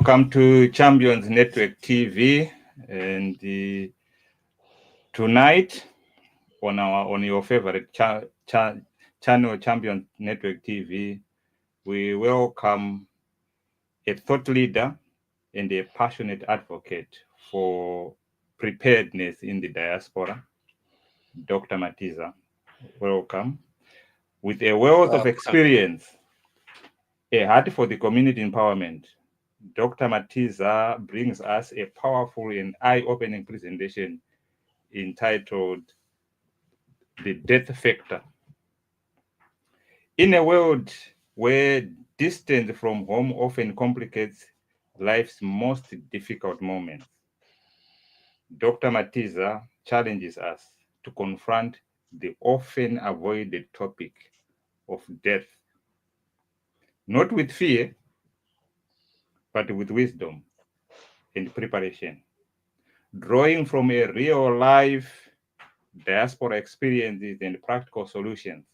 Welcome to Champions Network TV, and tonight on your favorite channel, Champions Network TV, we welcome a thought leader and a passionate advocate for preparedness in the diaspora, Dr. Matiza. Welcome. With a wealth of experience, a heart for the community empowerment, Dr. Matiza brings us a powerful and eye-opening presentation entitled The Death Factor. In a world where distance from home often complicates life's most difficult moments, Dr. Matiza challenges us to confront the often avoided topic of death, not with fear, but with wisdom and preparation. Drawing from a real life diaspora experiences and practical solutions,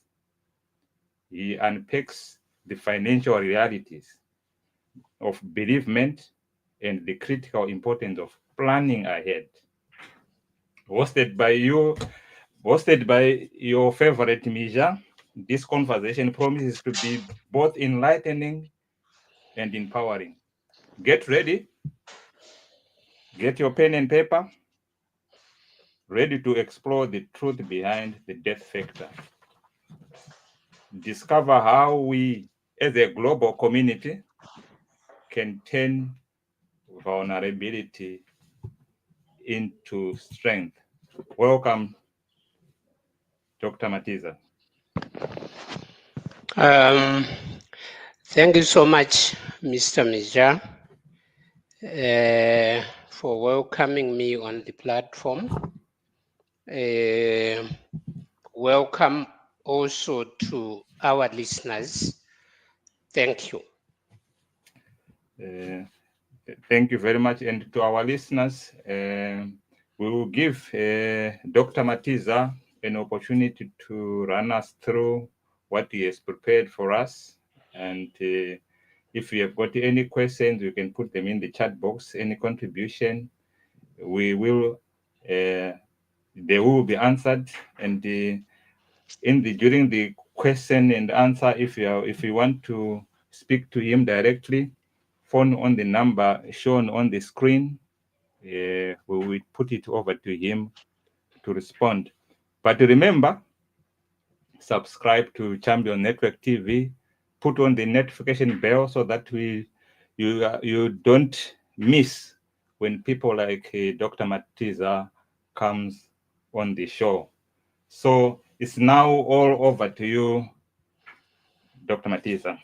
he unpacks the financial realities of bereavement and the critical importance of planning ahead. Hosted by your favorite Mija, this conversation promises to be both enlightening and empowering. Get ready, get your pen and paper, ready to explore the truth behind the death factor. Discover how we, as a global community, can turn vulnerability into strength. Welcome, Dr. Matiza. Thank you so much, Mr. Mija, for welcoming me on the platform. Welcome also to our listeners. Thank you. Thank you very much. And to our listeners, we will give Dr. Matiza an opportunity to run us through what he has prepared for us. And if you have got any questions, you can put them in the chat box. Any contribution, they will be answered. And during the question and answer, if you want to speak to him directly, phone on the number shown on the screen. We will put it over to him to respond. But remember, subscribe to Champion Network TV. Put on the notification bell so that you don't miss when people like Dr. Matiza comes on the show. So it's now all over to you, Dr. Matiza.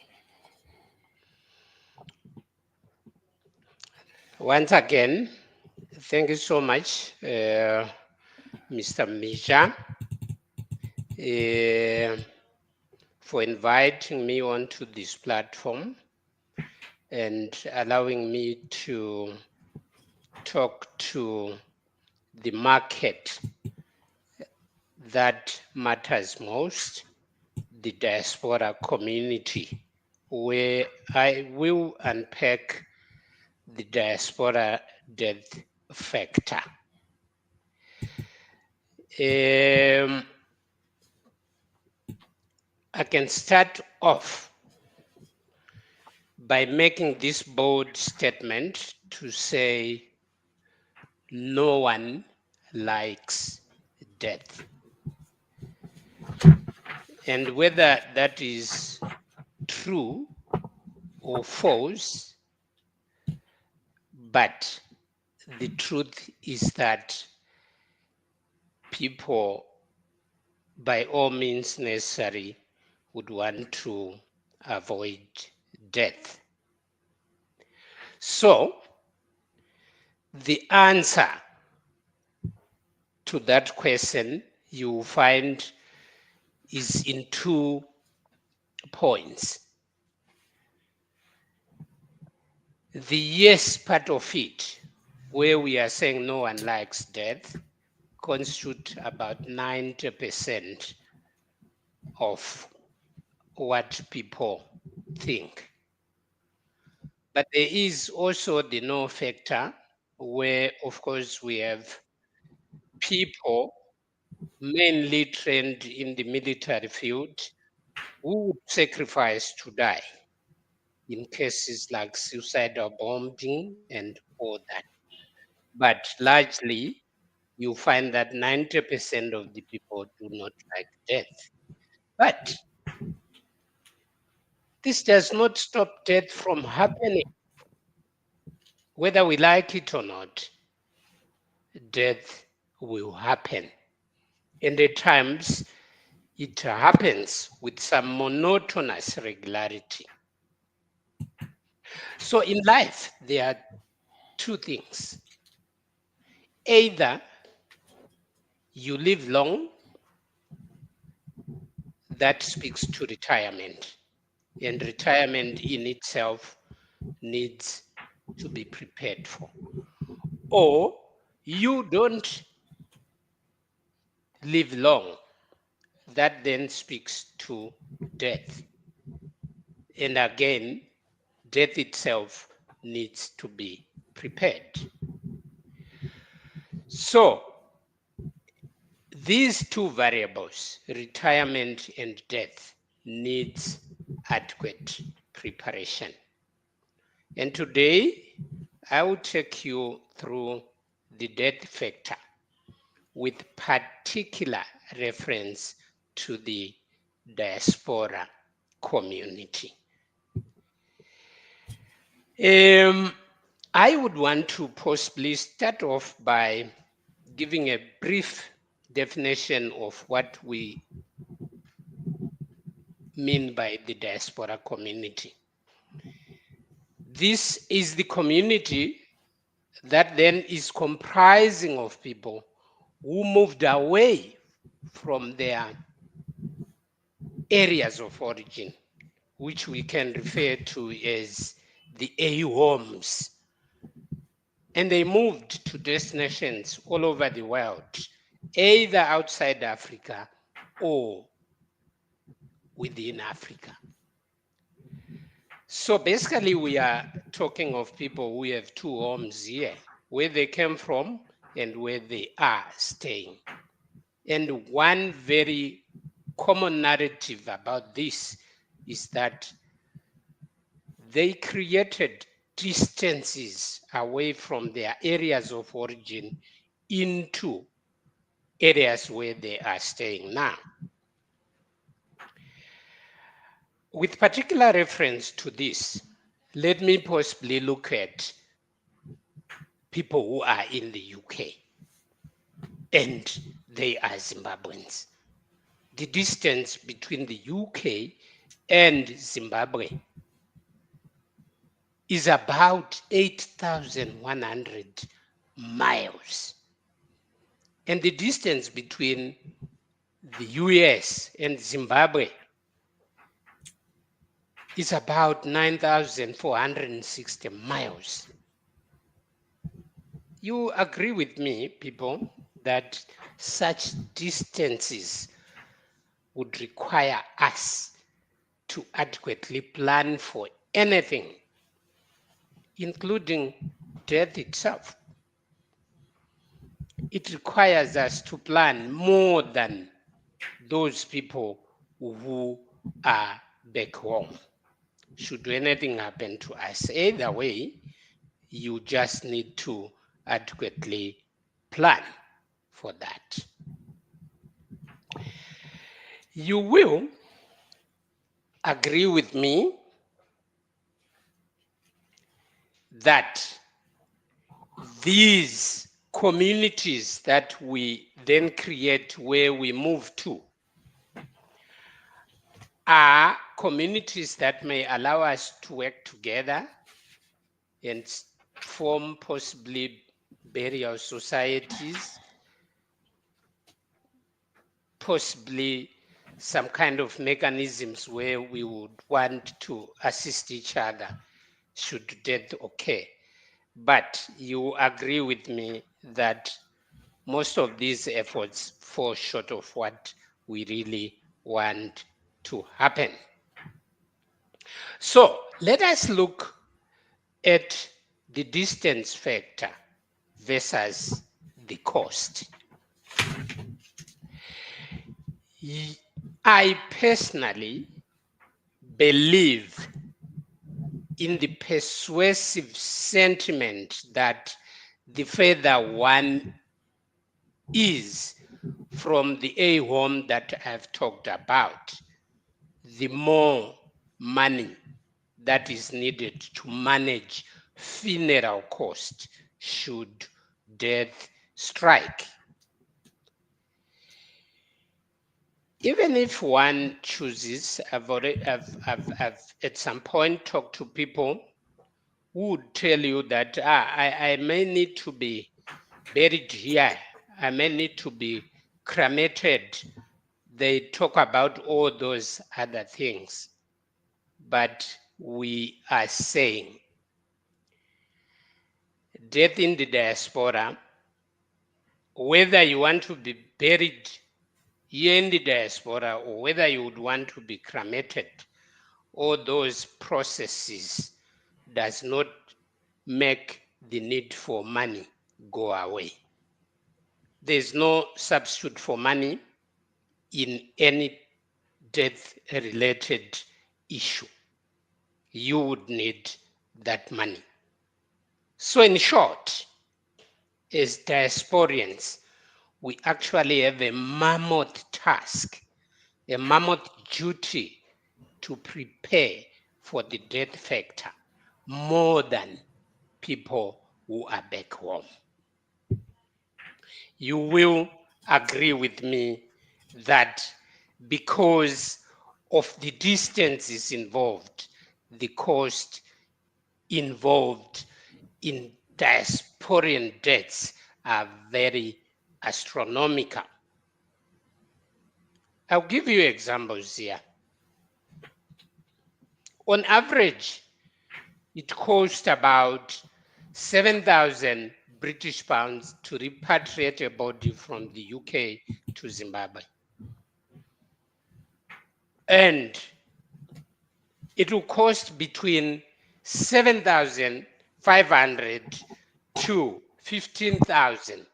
Once again, thank you so much, Mr. Mija, for inviting me onto this platform and allowing me to talk to the market that matters most, the diaspora community, where I will unpack the diaspora death factor. I can start off by making this bold statement to say no one likes death. And whether that is true or false, but the truth is that people, by all means necessary, would want to avoid death. So, the answer to that question you will find is in 2 points. The yes part of it, where we are saying no one likes death, constitute about 90% of what people think. But there is also the no factor, where, of course, we have people mainly trained in the military field who would sacrifice to die in cases like suicidal bombing and all that. But largely, you find that 90% of the people do not like death. But this does not stop death from happening. Whether we like it or not, death will happen. And at times, it happens with some monotonous regularity. So in life, there are two things. Either you live long, that speaks to retirement, and retirement in itself needs to be prepared for. Or you don't live long, that then speaks to death. And again, death itself needs to be prepared. So these two variables, retirement and death, needs adequate preparation. And today, I will take you through the death factor with particular reference to the diaspora community. I would want to possibly start off by giving a brief definition of what we mean by the diaspora community. This is the community that then is comprising of people who moved away from their areas of origin, which we can refer to as the AU homes. And they moved to destinations all over the world, either outside Africa or within Africa. So basically, we are talking of people who have two homes here, where they came from and where they are staying. And one very common narrative about this is that they created distances away from their areas of origin into areas where they are staying now. With particular reference to this, let me possibly look at people who are in the UK and they are Zimbabweans. The distance between the UK and Zimbabwe is about 8,100 miles. And the distance between the US and Zimbabwe is about 9,460 miles. You agree with me, people, that such distances would require us to adequately plan for anything, including death itself. It requires us to plan more than those people who are back home. Should anything happen to us, either way, you just need to adequately plan for that. You will agree with me that these communities that we then create where we move to are communities that may allow us to work together and form possibly burial societies, possibly some kind of mechanisms where we would want to assist each other should death occur. But you agree with me that most of these efforts fall short of what we really want to happen. So let us look at the distance factor versus the cost. I personally believe in the persuasive sentiment that the further one is from the A home that I've talked about, the more money that is needed to manage funeral cost should death strike. Even if one chooses, I've at some point talked to people who would tell you that I may need to be buried here, I may need to be cremated. They talk about all those other things. But we are saying death in the diaspora, whether you want to be buried here in the diaspora or whether you would want to be cremated, all those processes does not make the need for money go away. There's no substitute for money in any death-related issue. You would need that money. So in short, as diasporians, we actually have a mammoth task, a mammoth duty to prepare for the death factor more than people who are back home. You will agree with me that because of the distances involved, the cost involved in diasporian deaths are very astronomical. I'll give you examples here. On average, it costs about 7,000 British pounds to repatriate a body from the UK to Zimbabwe. And it will cost between 7,500 to 15,000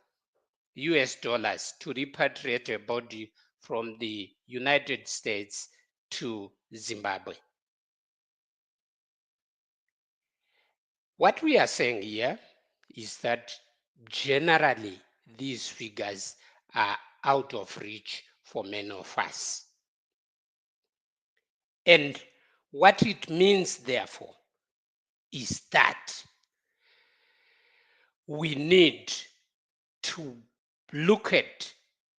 US dollars to repatriate a body from the United States to Zimbabwe. What we are saying here is that generally these figures are out of reach for many of us. And what it means, therefore, is that we need to look at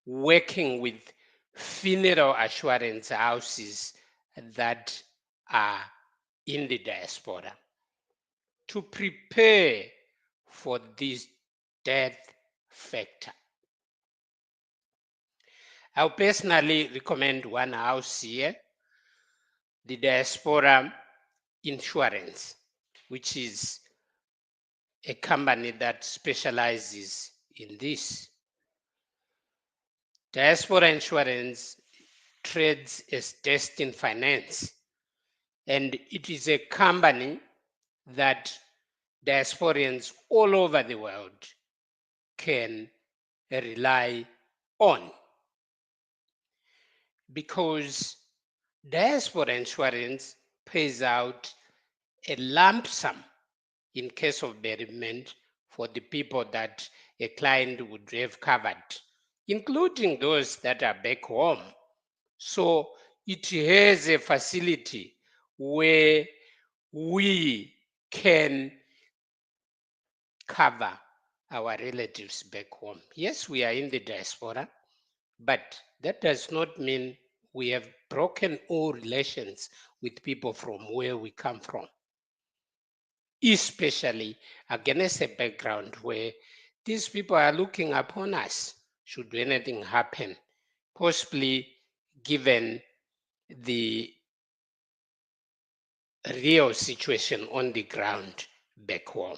working with funeral assurance houses that are in the diaspora to prepare for this death factor. I personally recommend one house here, the Diaspora Insurance, which is a company that specializes in this. Diaspora Insurance trades as Destin Finance, and it is a company that diasporians all over the world can rely on, because diaspora insurance pays out a lump sum in case of bereavement for the people that a client would have covered, including those that are back home. So it has a facility where we can cover our relatives back home. Yes, we are in the diaspora, but that does not mean we have broken all relations with people from where we come from, especially against a background where these people are looking upon us should anything happen, possibly given the real situation on the ground back home.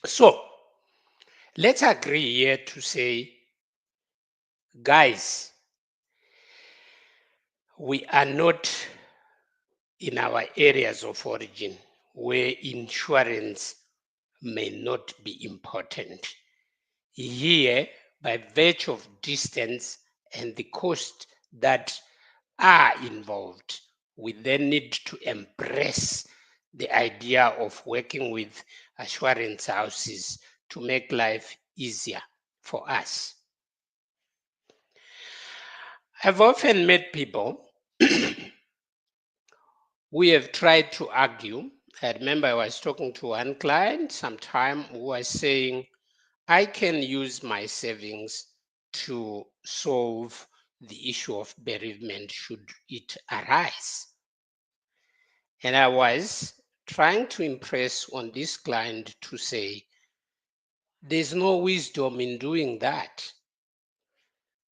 So let's agree here to say, guys, we are not in our areas of origin. where insurance may not be important. Here, by virtue of distance and the cost that are involved, we then need to embrace the idea of working with assurance houses to make life easier for us. I've often met people we have tried to argue. I remember I was talking to one client sometime who was saying, I can use my savings to solve the issue of bereavement should it arise. And I was trying to impress on this client to say, there's no wisdom in doing that.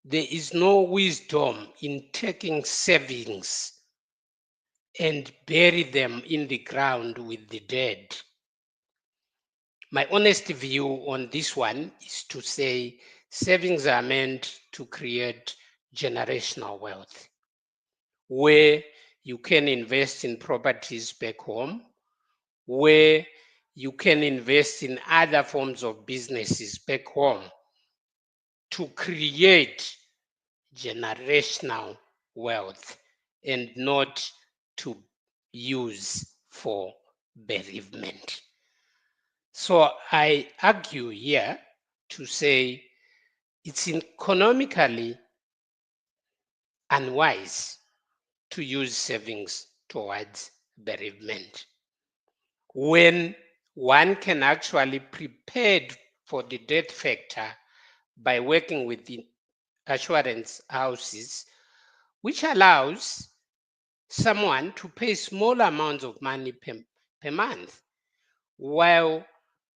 There is no wisdom in taking savings and bury them in the ground with the dead. My honest view on this one is to say savings are meant to create generational wealth, where you can invest in properties back home, where you can invest in other forms of businesses back home to create generational wealth and not to use for bereavement. So I argue here to say it's economically unwise to use savings towards bereavement when one can actually prepare for the death factor by working with the assurance houses, which allows someone to pay small amounts of money per month while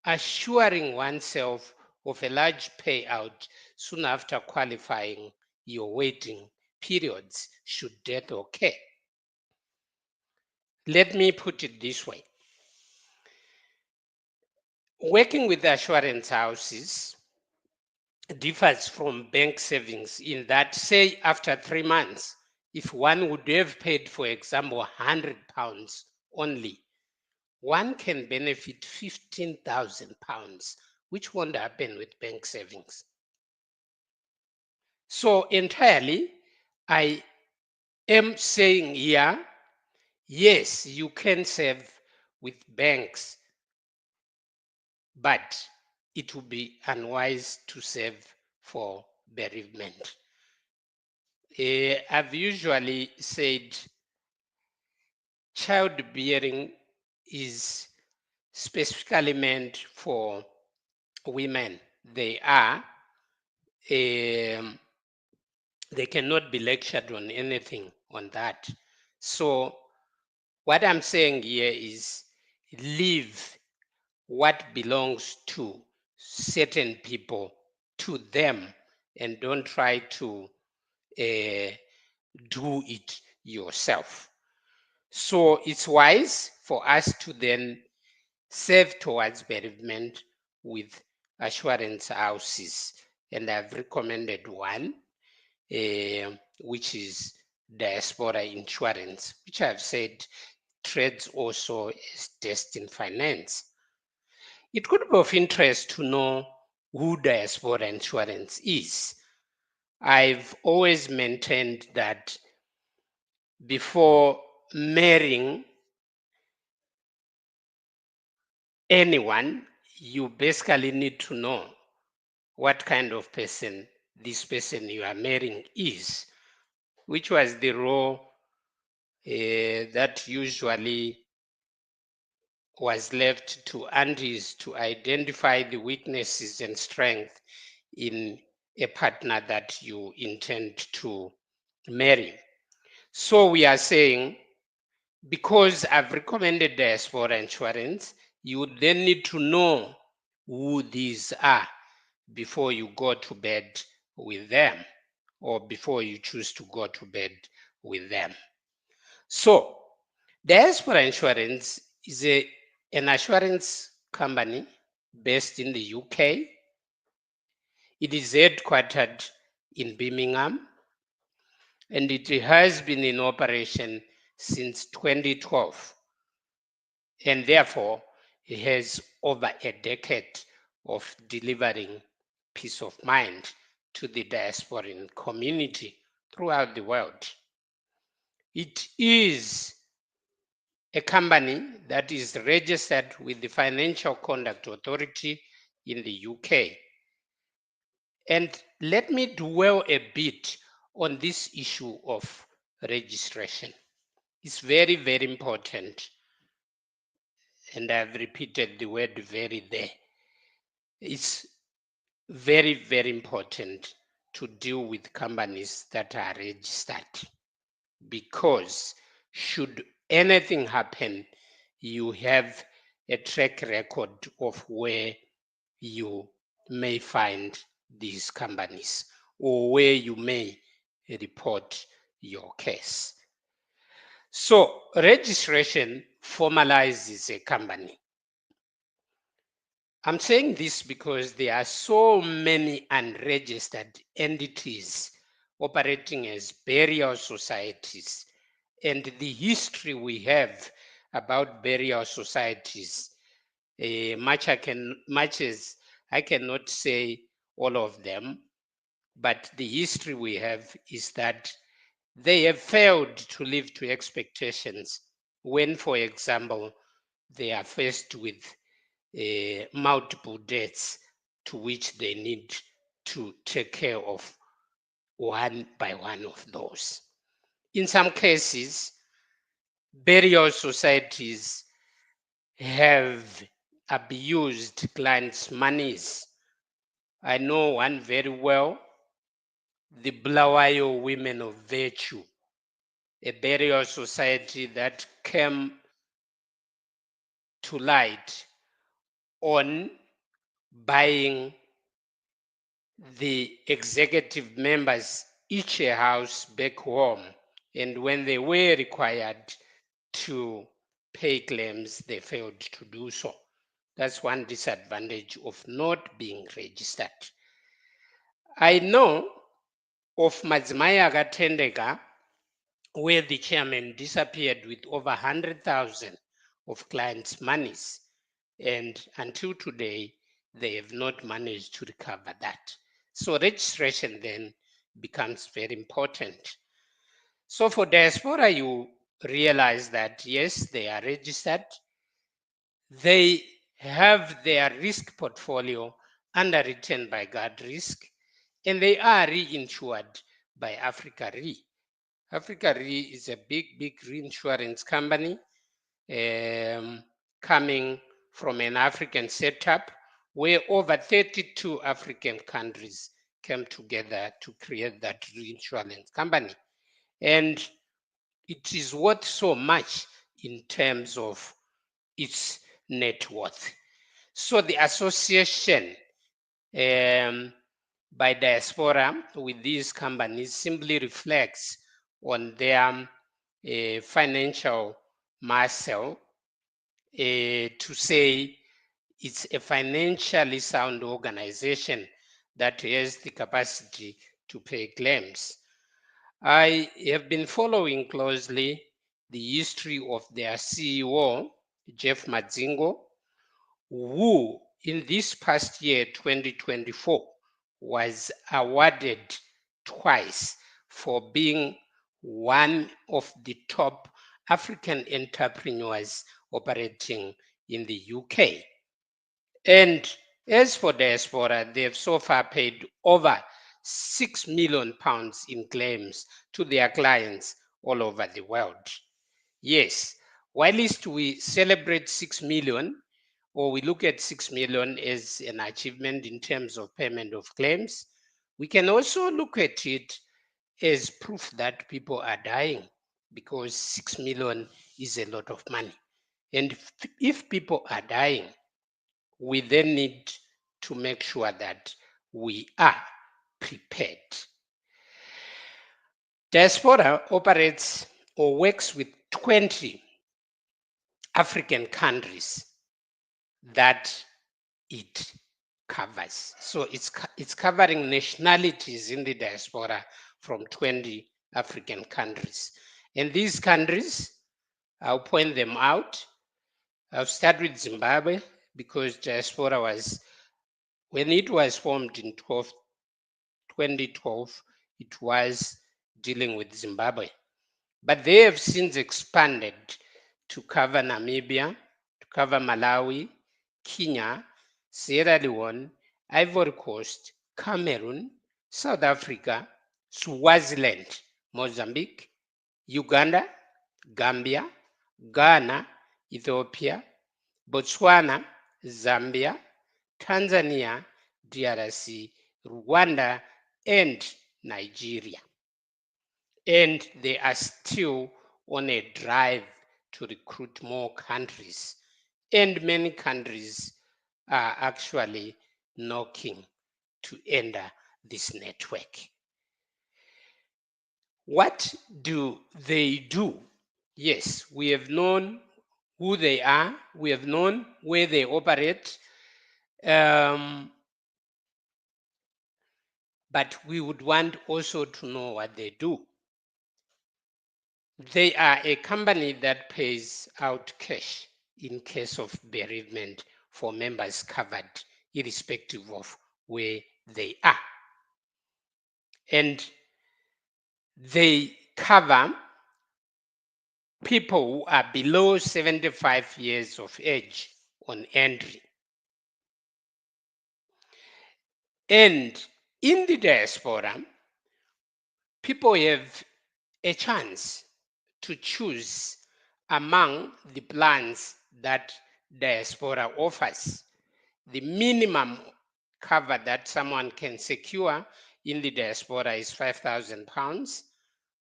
assuring oneself of a large payout soon after qualifying your waiting periods should death occur. Let me put it this way. Working with assurance houses differs from bank savings in that, say, after 3 months, if one would have paid, for example, £100 only, one can benefit £15,000, which won't happen with bank savings. So entirely, I am saying here, yes, you can save with banks, but it would be unwise to save for bereavement. I've usually said childbearing is specifically meant for women. They cannot be lectured on anything on that. So what I'm saying here is leave what belongs to certain people to them and don't try to do it yourself. So it's wise for us to then save towards bereavement with assurance houses. And I've recommended one, which is Diaspora Insurance, which I've said trades also as Destined Finance. It could be of interest to know who Diaspora Insurance is. I've always maintained that before marrying anyone, you basically need to know what kind of person this person you are marrying is, which was the role that usually was left to aunties to identify the weaknesses and strengths in a partner that you intend to marry. So we are saying, because I've recommended Diaspora Insurance, you would then need to know who these are before you go to bed with them or before you choose to go to bed with them. So Diaspora Insurance is an assurance company based in the UK. It is headquartered in Birmingham, and it has been in operation since 2012. and therefore it has over a decade of delivering peace of mind to the diasporan community throughout the world. It is a company that is registered with the Financial Conduct Authority in the UK. And let me dwell a bit on this issue of registration. It's very, very important. And I've repeated the word very there. It's very, very important to deal with companies that are registered, because should anything happen, you have a track record of where you may find these companies or where you may report your case. So registration formalizes a company. I'm saying this because there are so many unregistered entities operating as burial societies, and the history we have about burial societies, much as I cannot say all of them, but the history we have is that they have failed to live to expectations when, for example, they are faced with multiple deaths to which they need to take care of one by one of those. In some cases, burial societies have abused clients' monies. I know one very well, the Blawayo Women of Virtue, a burial society that came to light on buying the executive members each a house back home, and when they were required to pay claims, they failed to do so. That's one disadvantage of not being registered. I know of Madzimai Akatendeka, where the chairman disappeared with over 100,000 of clients' monies, and until today, they have not managed to recover that. So registration then becomes very important. So for Diaspora, you realize that yes, they are registered, they have their risk portfolio underwritten by Guard Risk, and they are reinsured by Africa Re. Africa Re is a big reinsurance company coming from an African setup where over 32 African countries came together to create that reinsurance company. And it is worth so much in terms of its net worth. So the association by Diaspora with these companies simply reflects on their financial muscle to say it's a financially sound organization that has the capacity to pay claims. I have been following closely the history of their CEO, Jeff Madzingo, who in this past year, 2024, was awarded twice for being one of the top African entrepreneurs operating in the UK. And as for Diaspora, they have so far paid over £6 million in claims to their clients all over the world. Yes, whilst we celebrate 6 million, or we look at 6 million as an achievement in terms of payment of claims, we can also look at it as proof that people are dying, because 6 million is a lot of money. And if people are dying, we then need to make sure that we are prepared. Diaspora operates or works with 20 African countries that it covers. So it's covering nationalities in the diaspora from 20 African countries. And these countries, I'll point them out. I'll start with Zimbabwe because Diaspora was, when it was formed in 2012, it was dealing with Zimbabwe. But they have since expanded to cover Namibia, to cover Malawi, Kenya, Sierra Leone, Ivory Coast, Cameroon, South Africa, Swaziland, Mozambique, Uganda, Gambia, Ghana, Ethiopia, Botswana, Zambia, Tanzania, DRC, Rwanda, and Nigeria. And they are still on a drive to recruit more countries. And many countries are actually knocking to enter this network. What do they do? Yes, we have known who they are, we have known where they operate, but we would want also to know what they do. They are a company that pays out cash in case of bereavement for members covered, irrespective of where they are. And they cover people who are below 75 years of age on entry. And in the diaspora, people have a chance to choose among the plans that Diaspora offers. The minimum cover that someone can secure in the Diaspora is £5,000,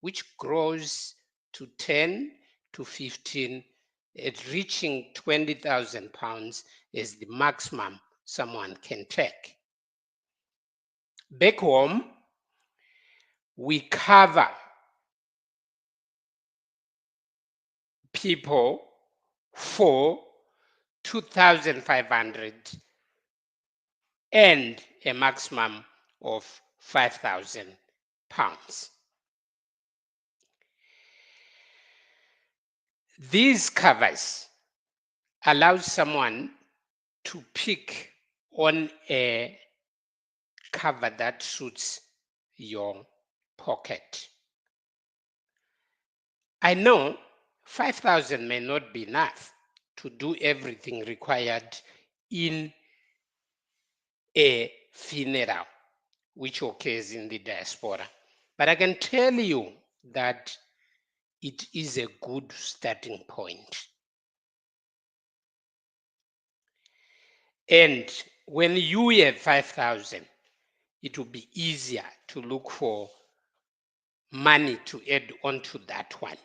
which grows to 10 to 15, at reaching £20,000 is the maximum someone can take. Back home, we cover people for 2,500 and a maximum of £5,000. These covers allow someone to pick on a cover that suits your pocket. I know 5,000 may not be enough to do everything required in a funeral, which occurs in the diaspora. But I can tell you that it is a good starting point. And when you have 5,000, it will be easier to look for money to add on to that one.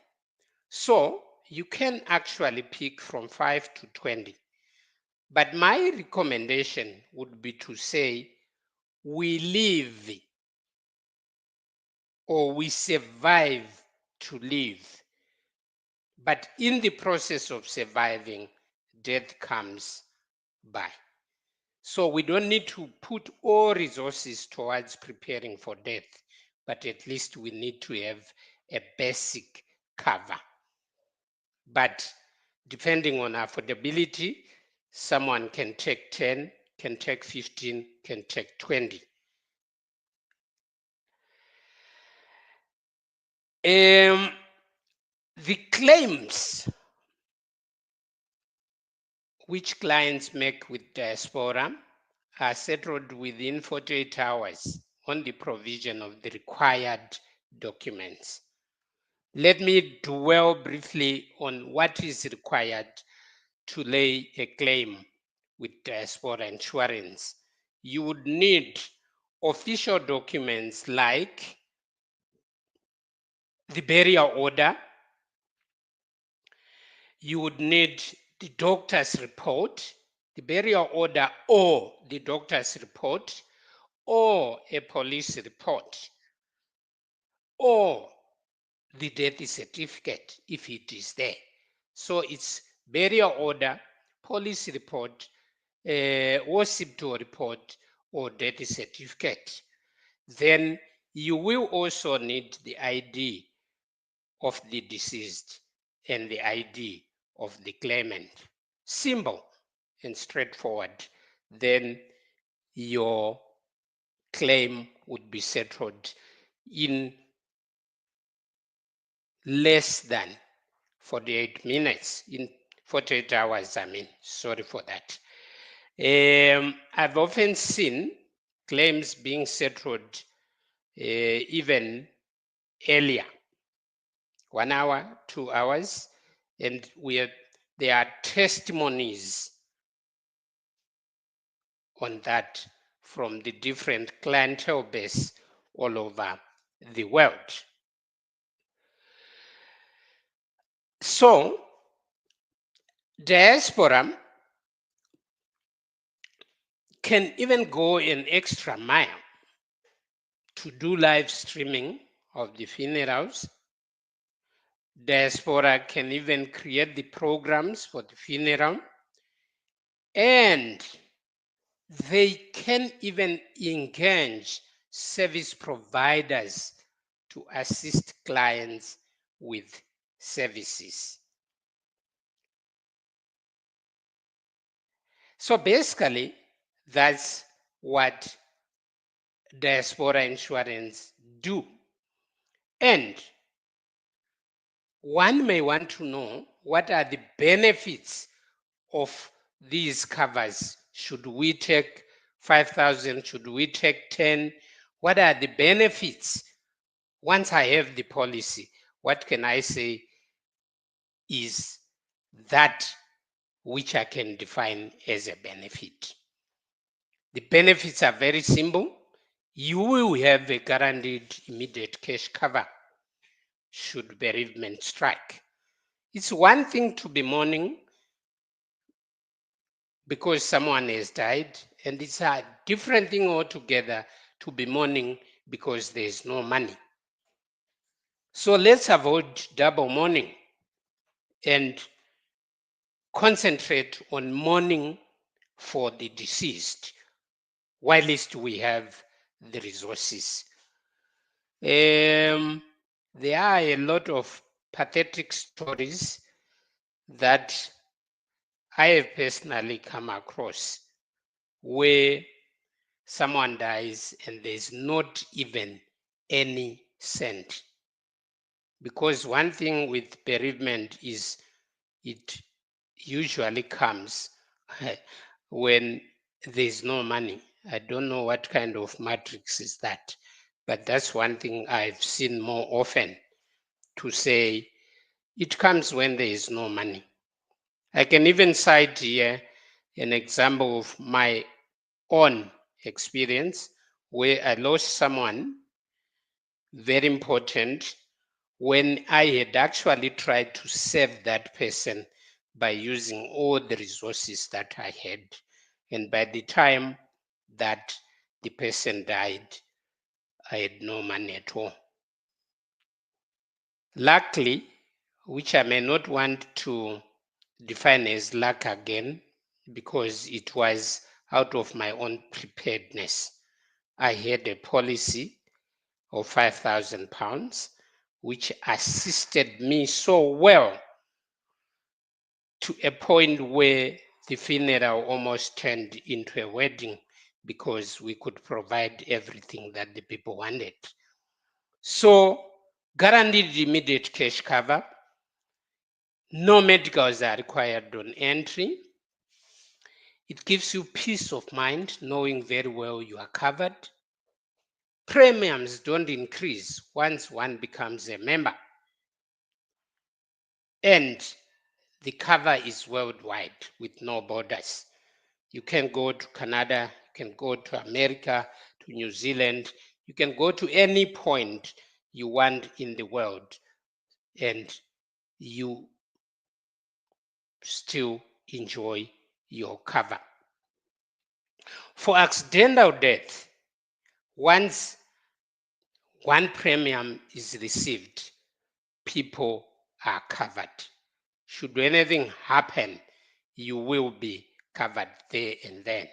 So you can actually pick from 5 to 20. But my recommendation would be to say, we live or we survive to live. But in the process of surviving, death comes by. So we don't need to put all resources towards preparing for death, but at least we need to have a basic cover. But depending on affordability, someone can take 10, can take 15, can take 20. The claims which clients make with Diaspora are settled within 48 hours on the provision of the required documents. Let me dwell briefly on what is required to lay a claim with Diaspora Insurance. You would need official documents like the burial order. You would need the doctor's report, the burial order or the doctor's report, or a police report, or the death certificate if it is there. So it's burial order, police report, hospital report, or death certificate. Then you will also need the ID of the deceased and the ID of the claimant. simple and straightforward, then your claim would be settled in less than 48 minutes, in 48 hours, sorry for that. I've often seen claims being settled even earlier, 1 hour, 2 hours, and there are testimonies on that from the different clientele base all over the world. So, Diaspora can even go an extra mile to do live streaming of the funerals. Diaspora can even create the programs for the funeral, and they can even engage service providers to assist clients with services. So basically, that's what Diaspora Insurance do. And one may want to know, what are the benefits of these covers? Should we take 5,000? Should we take 10? What are the benefits? Once I have the policy, what can I say is that which I can define as a benefit? The benefits are very simple. You will have a guaranteed immediate cash cover should bereavement strike. It's one thing to be mourning because someone has died, and it's a different thing altogether to be mourning because there's no money. So let's avoid double mourning and concentrate on mourning for the deceased whilst we have the resources. There are a lot of pathetic stories that I have personally come across where someone dies and there's not even any cent. Because one thing with bereavement is it usually comes when there's no money. I don't know what kind of matrix is that, but that's one thing I've seen more often, to say it comes when there is no money. I can even cite here an example of my own experience where I lost someone very important when I had actually tried to save that person by using all the resources that I had. And by the time that the person died, I had no money at all. Luckily, which I may not want to define as luck again, because it was out of my own preparedness, I had a policy of £5,000, which assisted me so well to a point where the funeral almost turned into a wedding because we could provide everything that the people wanted. So, guaranteed immediate cash cover, no medicals are required on entry. It gives you peace of mind knowing very well you are covered. Premiums don't increase once one becomes a member. And the cover is worldwide with no borders. You can go to Canada, you can go to America, to New Zealand, you can go to any point you want in the world, and you still enjoy your cover. For accidental death, once one premium is received, people are covered. Should anything happen, you will be covered there and then.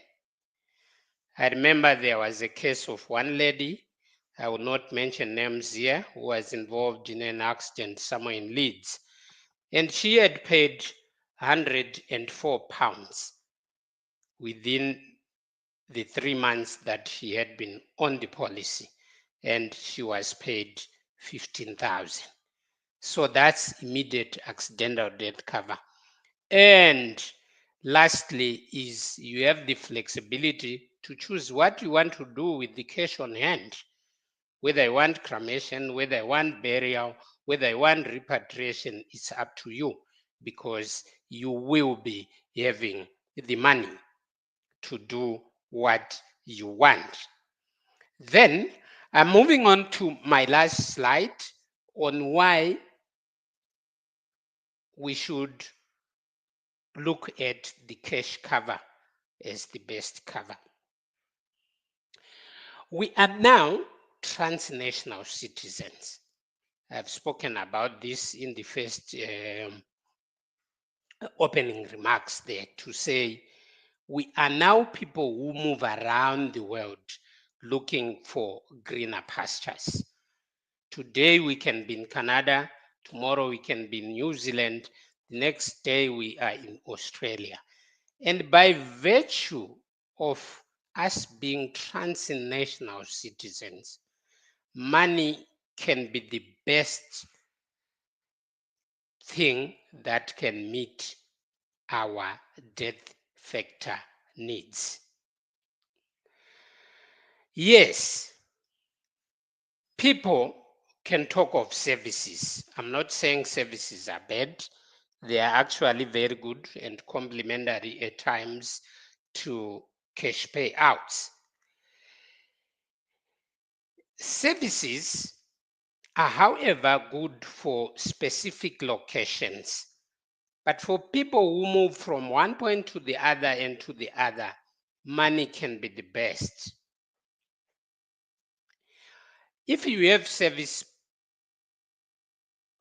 I remember there was a case of one lady, I will not mention names here, who was involved in an accident somewhere in Leeds. And she had paid 104 pounds within the 3 months that she had been on the policy, and she was paid 15,000. So that's immediate accidental death cover. And lastly is you have the flexibility to choose what you want to do with the cash on hand, whether I want cremation, whether I want burial, whether I want repatriation. It's up to you, because you will be having the money to do what you want. Then I'm moving on to my last slide on why we should look at the cash cover as the best cover. We are now transnational citizens. I've spoken about this in the first opening remarks there, to say we are now people who move around the world looking for greener pastures. Today we can be in Canada, tomorrow we can be in New Zealand, the next day we are in Australia. And by virtue of us being transnational citizens, money can be the best thing that can meet our death factor needs. Yes, people can talk of services. I'm not saying services are bad. They are actually very good and complementary at times to cash payouts. Services are, however, good for specific locations. But for people who move from one point to the other and to the other, money can be the best. If you have service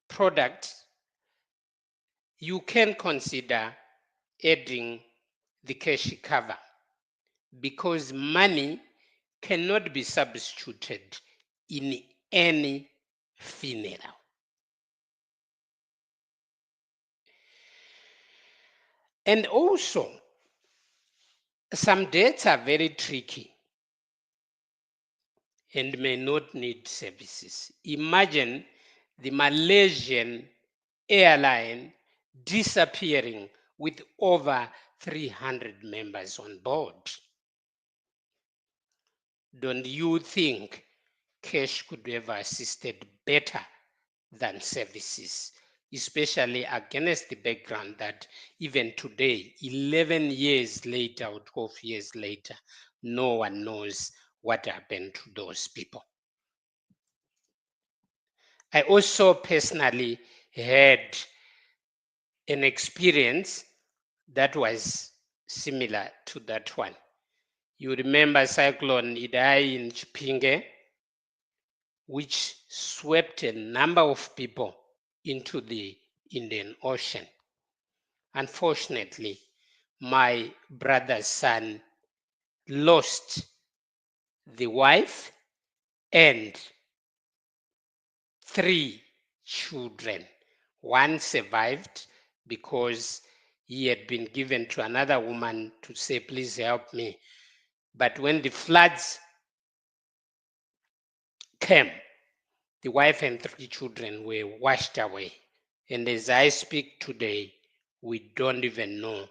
products, you can consider adding the cash cover, because money cannot be substituted in any funeral. And also, some deaths are very tricky and may not need services. Imagine the Malaysian airline disappearing with over 300 members on board. Don't you think cash could have assisted better than services, especially against the background that even today, 11 years later or 12 years later, no one knows what happened to those people? I also personally had an experience that was similar to that one. You remember Cyclone Idai in Chipinge, which swept a number of people into the Indian Ocean. Unfortunately, my brother's son lost the wife and 3 children. One survived because he had been given to another woman to say, please help me. But when the floods came, the wife and 3 children were washed away. And as I speak today, we don't even know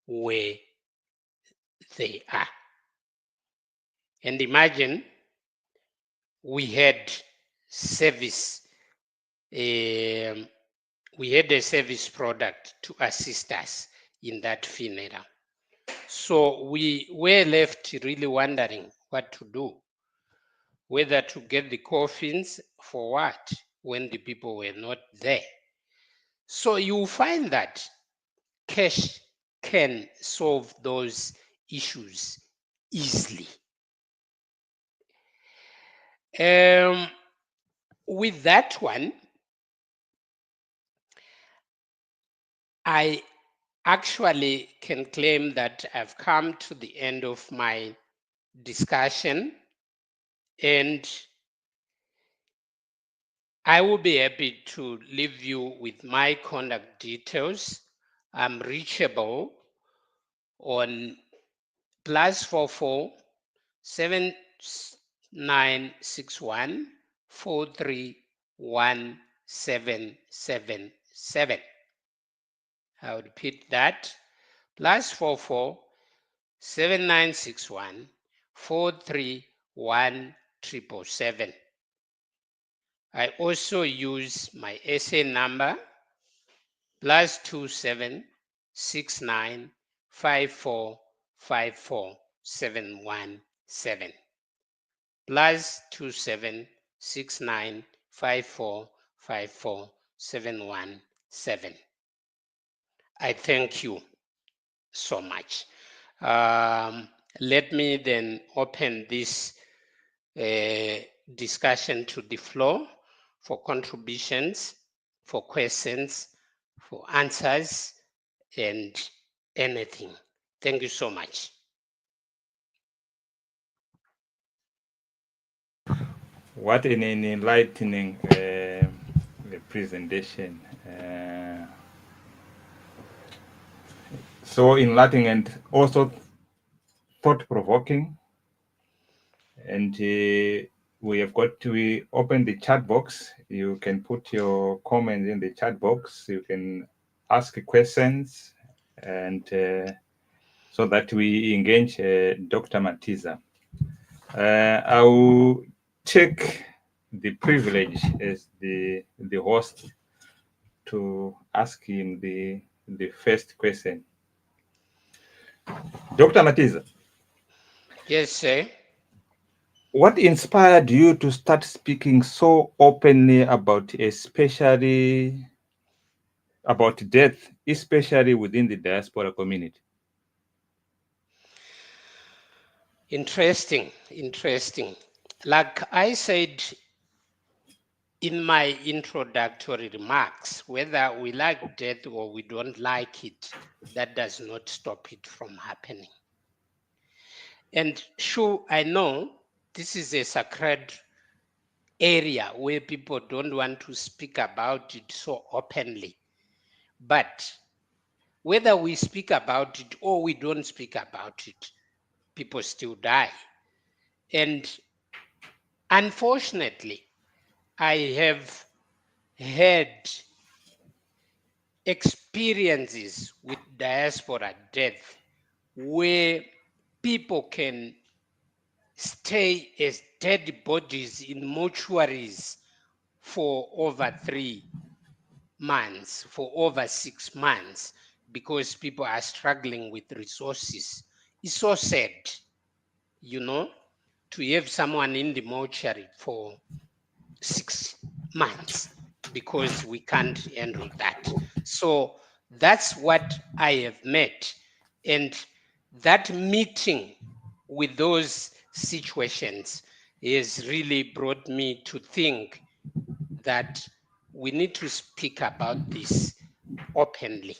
where they are. And imagine we had service, we had a service product to assist us in that funeral. So we were left really wondering what to do, whether to get the coffins for what when the people were not there. So you find that cash can solve those issues easily. With that one, I actually can claim that I've come to the end of my discussion, and I will be happy to leave you with my contact details I'm reachable on +44 7961 431 777. I'll repeat that. +44 7961 431 777. I also use my SA number +276954547117. +276954547117. I thank you so much. Let me then open this discussion to the floor for contributions, for questions, for answers, and anything. Thank you so much. What an enlightening presentation. So enlightening and also thought-provoking. And we open the chat box. You can put your comments in the chat box. You can ask questions, and so that we engage Dr. Matiza. I will take the privilege as the host to ask him the first question. Dr. Matiza, Yes, sir. what inspired you to start speaking so openly about death, especially within the diaspora community? Interesting. Like I said in my introductory remarks, whether we like death or we don't like it, that does not stop it from happening. And sure, I know this is a sacred area where people don't want to speak about it so openly. But whether we speak about it or we don't speak about it, people still die. And unfortunately, I have had experiences with diaspora death where people can stay as dead bodies in mortuaries for over 3 months, for over 6 months, because people are struggling with resources. It's so sad, to have someone in the mortuary for 6 months because we can't handle that. So that's what I have met. And that meeting with those situations has really brought me to think that we need to speak about this openly,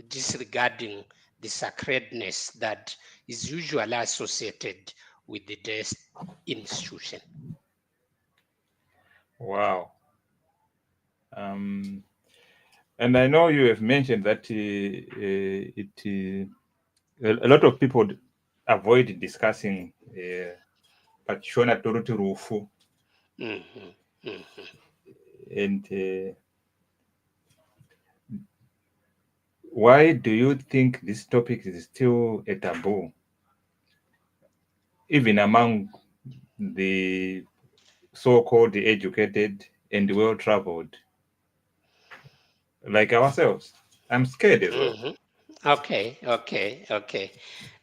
disregarding the sacredness that is usually associated with the death institution. Wow. And I know you have mentioned that a lot of people avoid discussing Pachona Toruti Rufu. Mhm, mhm. And why do you think this topic is still a taboo, even among the so-called educated and well-traveled, like ourselves? I'm scared as well. Okay.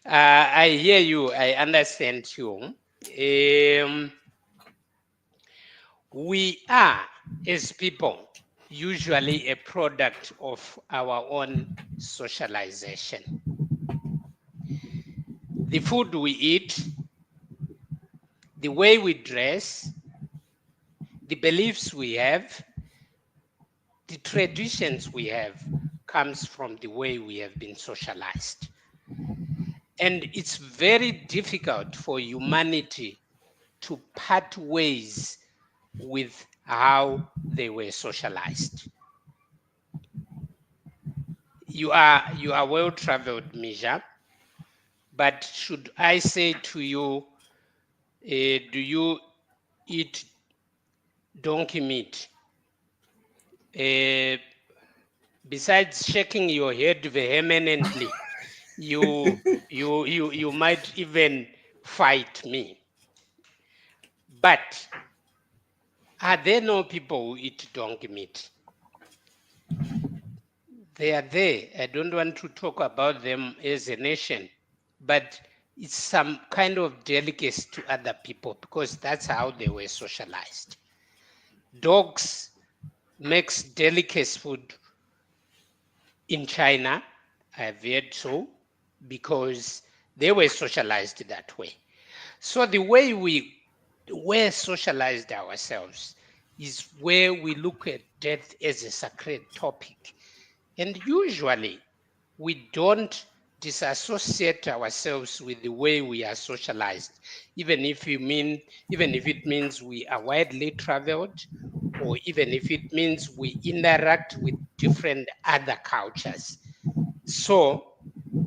I hear you. I understand you. We are, as people, usually a product of our own socialization. The food we eat, the way we dress, the beliefs we have, the traditions we have comes from the way we have been socialized. And it's very difficult for humanity to part ways with how they were socialized. you are well traveled, Misha. But should I say to you, do you eat donkey meat? Besides shaking your head vehemently, you might even fight me. But are there no people who eat donkey meat? They are there. I don't want to talk about them as a nation, but it's some kind of delicacy to other people because that's how they were socialized. Dogs makes delicacy food in China. I've heard so because they were socialized that way. So the way we were socialized ourselves is where we look at death as a sacred topic. And usually we don't disassociate ourselves with the way we are socialized, even if it means we are widely traveled, or even if it means we interact with different other cultures. So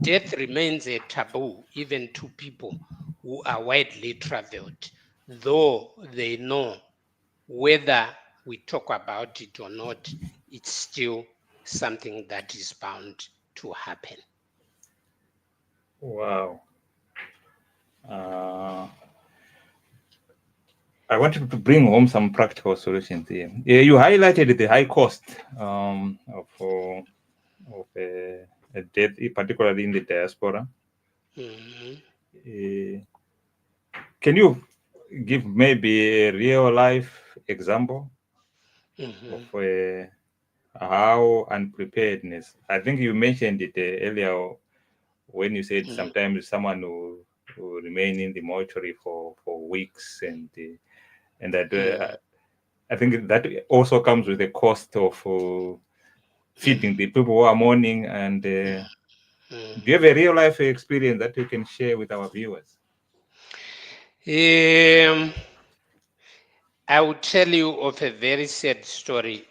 death remains a taboo even to people who are widely traveled, though they know whether we talk about it or not, it's still something that is bound to happen. Wow. Uh, I wanted to bring home some practical solutions here. Yeah, you highlighted the high cost of a death, particularly in the diaspora. Mhm, Uh, can you give maybe a real life example of mhm, how unpreparedness? I think you mentioned it earlier when you said mhm, sometimes someone will remain in the mortuary for weeks, and that mhm, I think that also comes with the cost of feeding mhm, the people who are mourning. And do you mhm. have a real life experience that you can share with our viewers? Um, I will tell you of a very sad story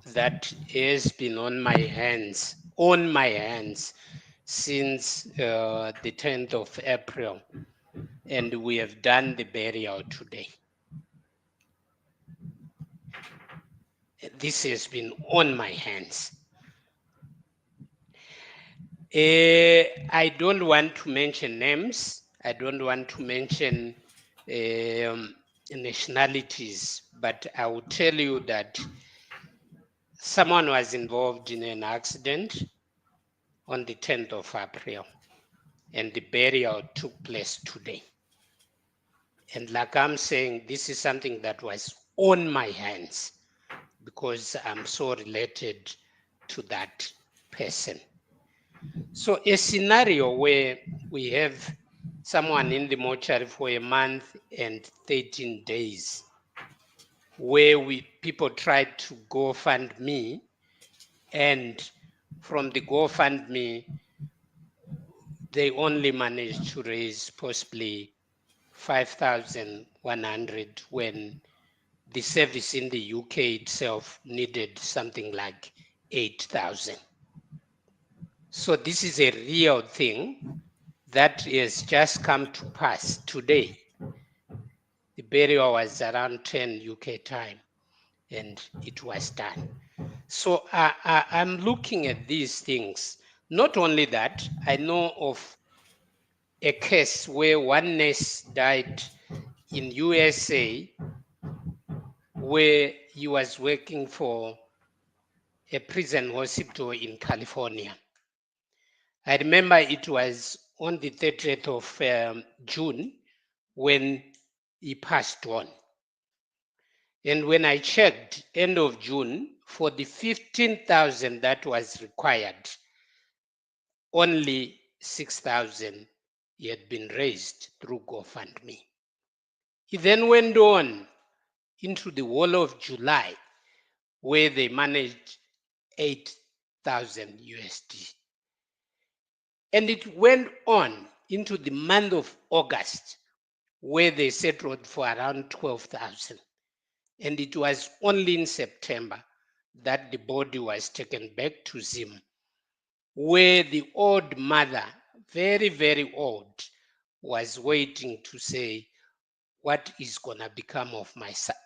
that has been on my hands since the 10th of April, and we have done the burial today. This has been on my hands. I don't want to mention names. I don't want to mention um, nationalities, but I will tell you that someone was involved in an accident on the 10th of April, and the burial took place today. And like I'm saying, this is something that was on my hands because I'm so related to that person. So a scenario where we have someone in the mortuary for a month and 13 days, where people tried to GoFundMe, and from the GoFundMe, they only managed to raise possibly 5,100 when the service in the UK itself needed something like 8,000. So this is a real thing that has just come to pass today. The burial was around 10 UK time and it was done. So I'm looking at these things. Not only that, I know of a case where one nurse died in USA where he was working for a prison hospital in California. I remember it was on the 30th of June when he passed on. And when I checked, end of June, for the 15,000 that was required, only 6,000 had been raised through GoFundMe. He then went on into the whole of July, where they managed 8,000 USD. And it went on into the month of August, where they settled for around 12,000. And it was only in September that the body was taken back to Zim, where the old mother, very, very old, was waiting to say, what is going to become of my son?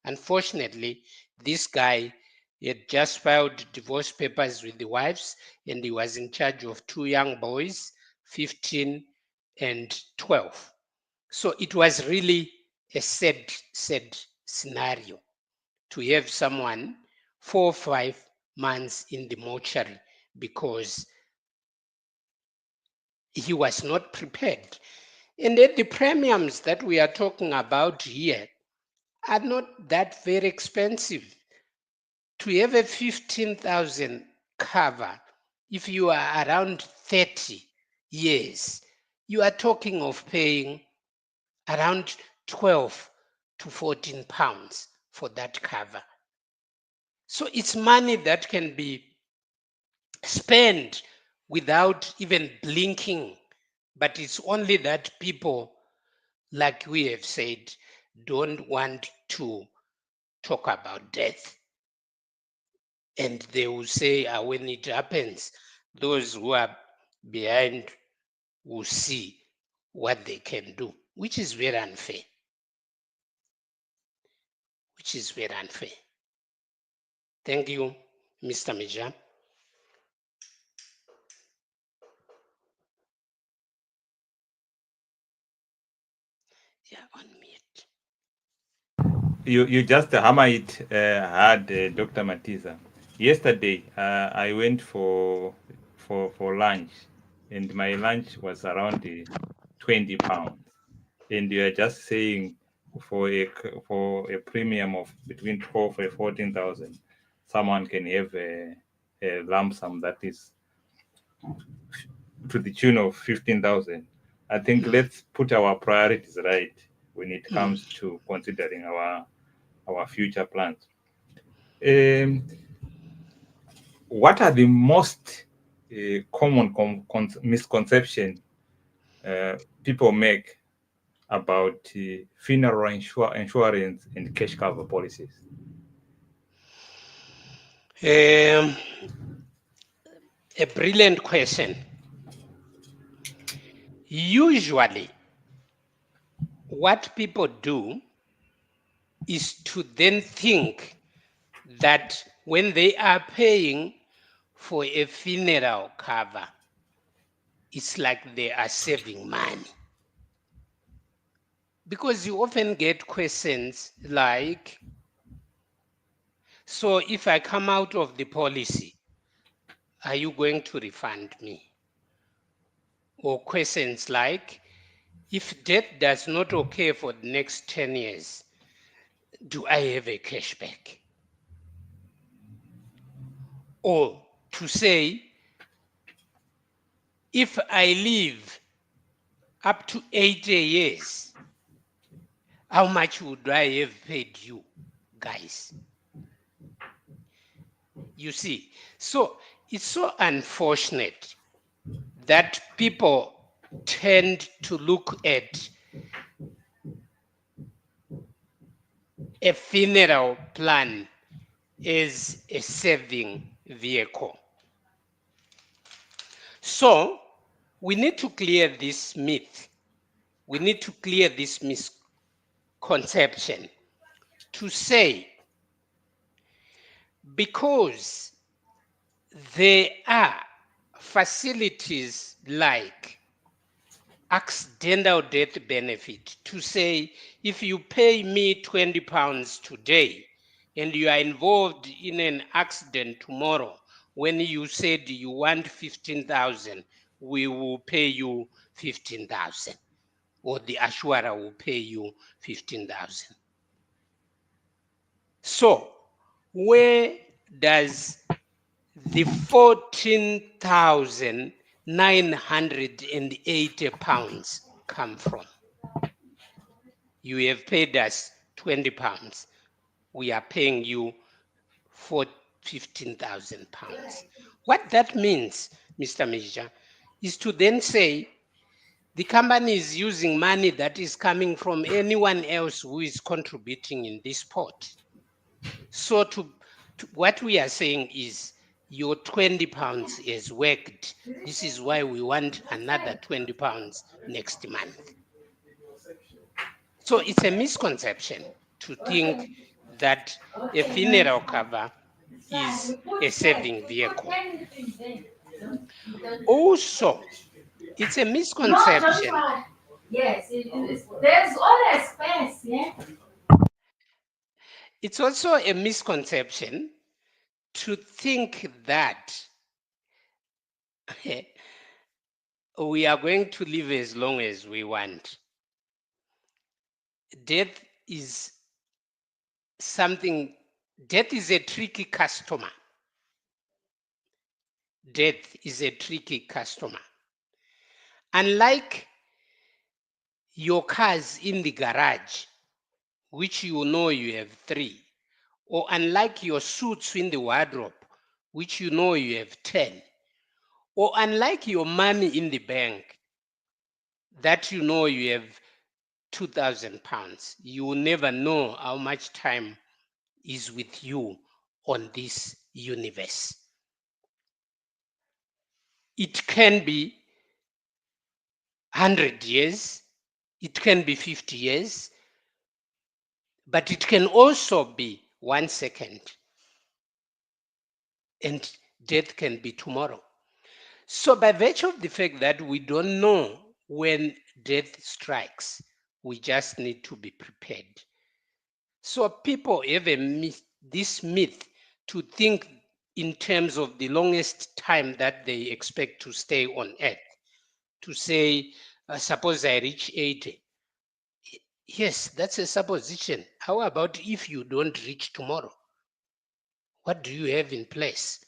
Unfortunately, this guy, he had just filed divorce papers with the wives, and he was in charge of two young boys, 15 and 12. So it was really a sad scenario to have someone 4 or 5 months in the mortuary because he was not prepared. And then the premiums that we are talking about here are not that very expensive. To have a 15,000 cover, if you are around 30 years, you are talking of paying around 12 to 14 pounds for that cover. So it's money that can be spent without even blinking. But it's only that people, like we have said, don't want to talk about death. And they will say, when it happens, those who are behind will see what they can do, which is very unfair. Which is very unfair. Thank you, Mr. Meja. Yeah, on mute. You just hammer it hard, Dr. Matiza. Yesterday, I went for lunch, and my lunch was around 20 pounds. And you are just saying for a premium of between 12 and 14,000, someone can have a lump sum that is to the tune of 15,000. I think let's put our priorities right when it comes to considering our future plans. Um, what are the most common misconception people make about funeral insurance and cash cover policies? A brilliant question. Usually, what people do is to then think that when they are paying for a funeral cover, it's like they are saving money. Because you often get questions like, so if I come out of the policy, are you going to refund me? Or questions like, if death does not occur for the next 10 years, do I have a cashback? Or to say, if I live up to 80 years, how much would I have paid you guys? You see, so it's so unfortunate that people tend to look at a funeral plan as a saving vehicle. So we need to clear this myth. We need to clear this misconception to say, because there are facilities like accidental death benefit, to say, if you pay me 20 pounds today and you are involved in an accident tomorrow, when you said you want 15,000, we will pay you 15,000, or the assurer will pay you 15,000. So where does the 14,980 pounds come from? You have paid us 20 pounds. We are paying you for 15,000 pounds. What that means, Mr. Major, is to then say the company is using money that is coming from anyone else who is contributing in this pot. So what we are saying is your 20 pounds has worked. This is why we want another 20 pounds next month. So it's a misconception to think that a funeral cover is a saving vehicle. Also, it's a misconception. Yes, there's always space, yeah. It's also a misconception to think that we are going to live as long as we want. Death is death is a tricky customer. Death is a tricky customer. Unlike your cars in the garage, which you know you have 3, or unlike your suits in the wardrobe, which you know you have 10, or unlike your money in the bank, that you know you have 2,000 pounds, you will never know how much time is with you on this universe. It can be 100 years, it can be 50 years, but it can also be 1 second, and death can be tomorrow. So by virtue of the fact that we don't know when death strikes, we just need to be prepared. So people have this myth to think in terms of the longest time that they expect to stay on earth. To say, suppose I reach 80. Yes, that's a supposition. How about if you don't reach tomorrow? What do you have in place?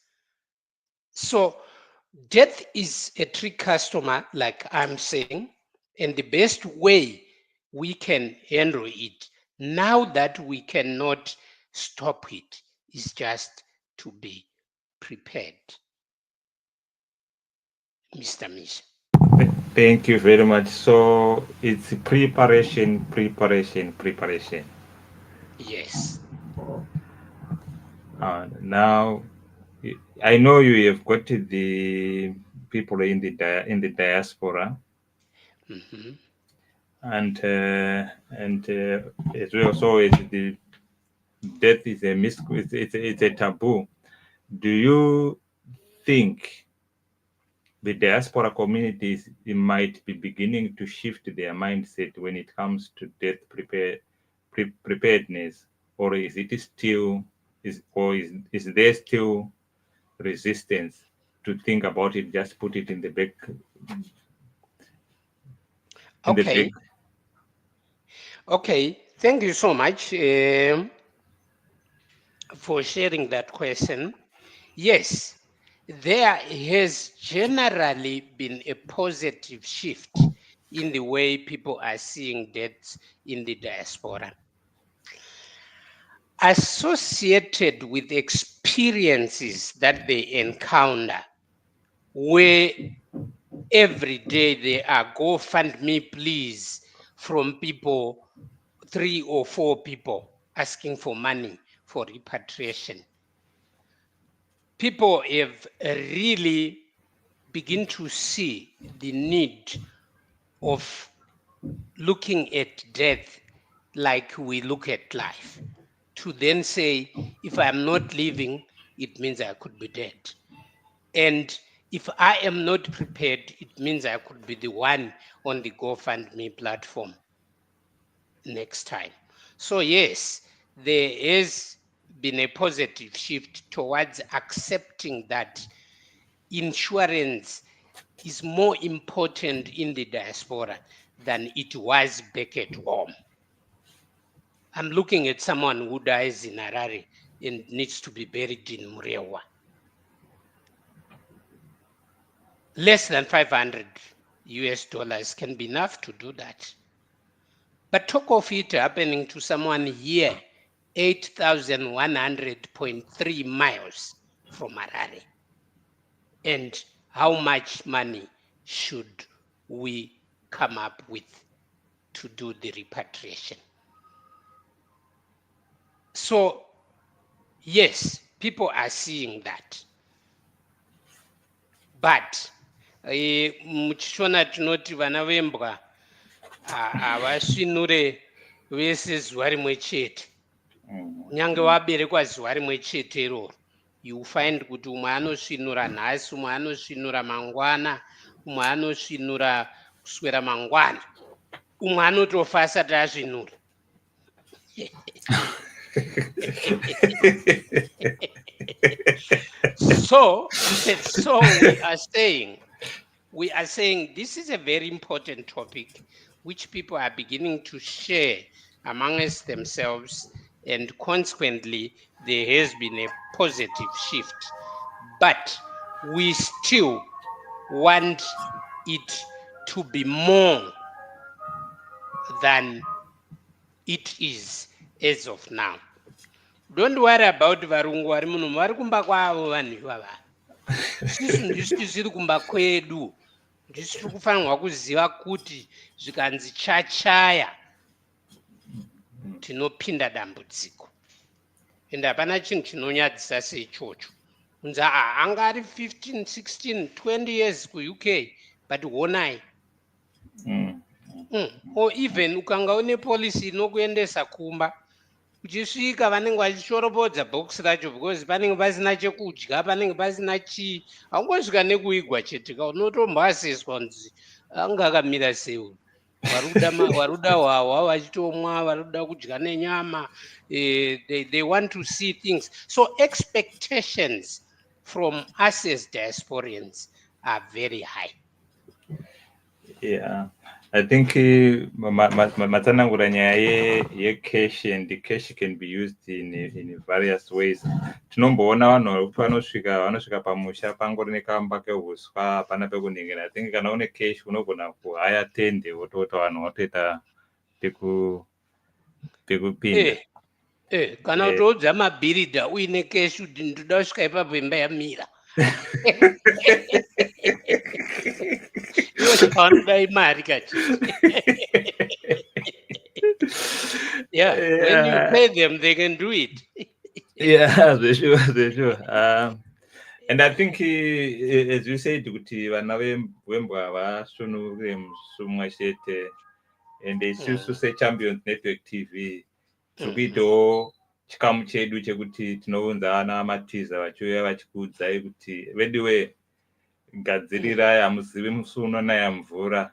So death is a trick customer, like I'm saying, and the best way we can handle it, now that we cannot stop it, is just to be prepared. Mr. Misha. Thank you very much. So it's preparation, preparation, preparation. Yes. Now, I know you have got the people in in the diaspora, Hmm. and as well. So it's the death is it's a taboo. Do you think the diaspora communities might be beginning to shift their mindset when it comes to preparedness, or is it still is there still resistance to think about it? Just put it in the back in the back. Okay. Okay. Thank you so much for sharing that question. Yes, there has generally been a positive shift in the way people are seeing deaths in the diaspora, associated with experiences that they encounter, where every day there are GoFundMe please from people, 3 or 4 people asking for money for repatriation. People have really begin to see the need of looking at death like we look at life. To then say, if I'm not living, it means I could be dead. And if I am not prepared, it means I could be the one on the GoFundMe platform next time. So, yes, there has been a positive shift towards accepting that insurance is more important in the diaspora than it was back at home. I'm looking at someone who dies in Harare and needs to be buried in Murewa. Less than 500 US dollars can be enough to do that. But talk of it happening to someone here, 8,100.3 miles from Harare. And how much money should we come up with to do the repatriation? So, yes, people are seeing that. but muchishona tinoti vana vembwa havasvinure vese zuva rimwe chete. Nyange waberekwa zuva rimwe chete iroro, you find kuti umwe anosvinura nhasi, umwe anosvinura mangwana, umwe anosvinura kuswera mangwana, umwe anotofa asati asvinura. So we are saying this is a very important topic which people are beginning to share amongst themselves, and consequently there has been a positive shift, but we still want it to be more than it is as of now. Don't worry about varungu vari muno, vari kumba kwavo vanhu ivava. Isusu ndisu tisiri kumba kwedu, ndisu tiri kufanirwa kuziva kuti zvikanzi chachaya tinopinda dambudziko. Ende hapana chinhu chinonyadzisa seichocho. Kunzi anga ari 15, 16, 20 years kuUK, but honai. Or even ukanga une policy inokuendesa kumba, uchisvika vanenge vachishorobodza bhokisi racho because panenge pasina chekudya, panenge pasina chii. Haungosvika nekuigwa chete ka, unotomboaseswa kunzi anga akamira sei, varuda hwahwa vachitomwa, varuda kudya nenyama. They want to see things. So expectations from us as diasporians are very high. Yeah, I think matsanangura nyaya yecash, and the cash can be used in various ways. Tinomboona vanhu vanosvika pamusha pangori nekamba kehuswa hapana pekuningira. I think kana une cash unogona kuhaya tende wotota vanhu watoita pekupinda. Kana utoudza mabhiridha uine cash kuti ndoda kusvika ipapo imba yamira. Iwo chaanoda imari kachiti. Yeah, when you pay them, they can do it. Yeah, they sure. And I think, as you said, kuti vana vembwa vasvinure musumwa chete, and they choose to say Champions Network TV. Tikuitawo chikamu chedu chekuti tinounza ana Matiza vachiuya vachikuudzai kuti vediwe gadzirirai, hamuzivi musuno nayamvura.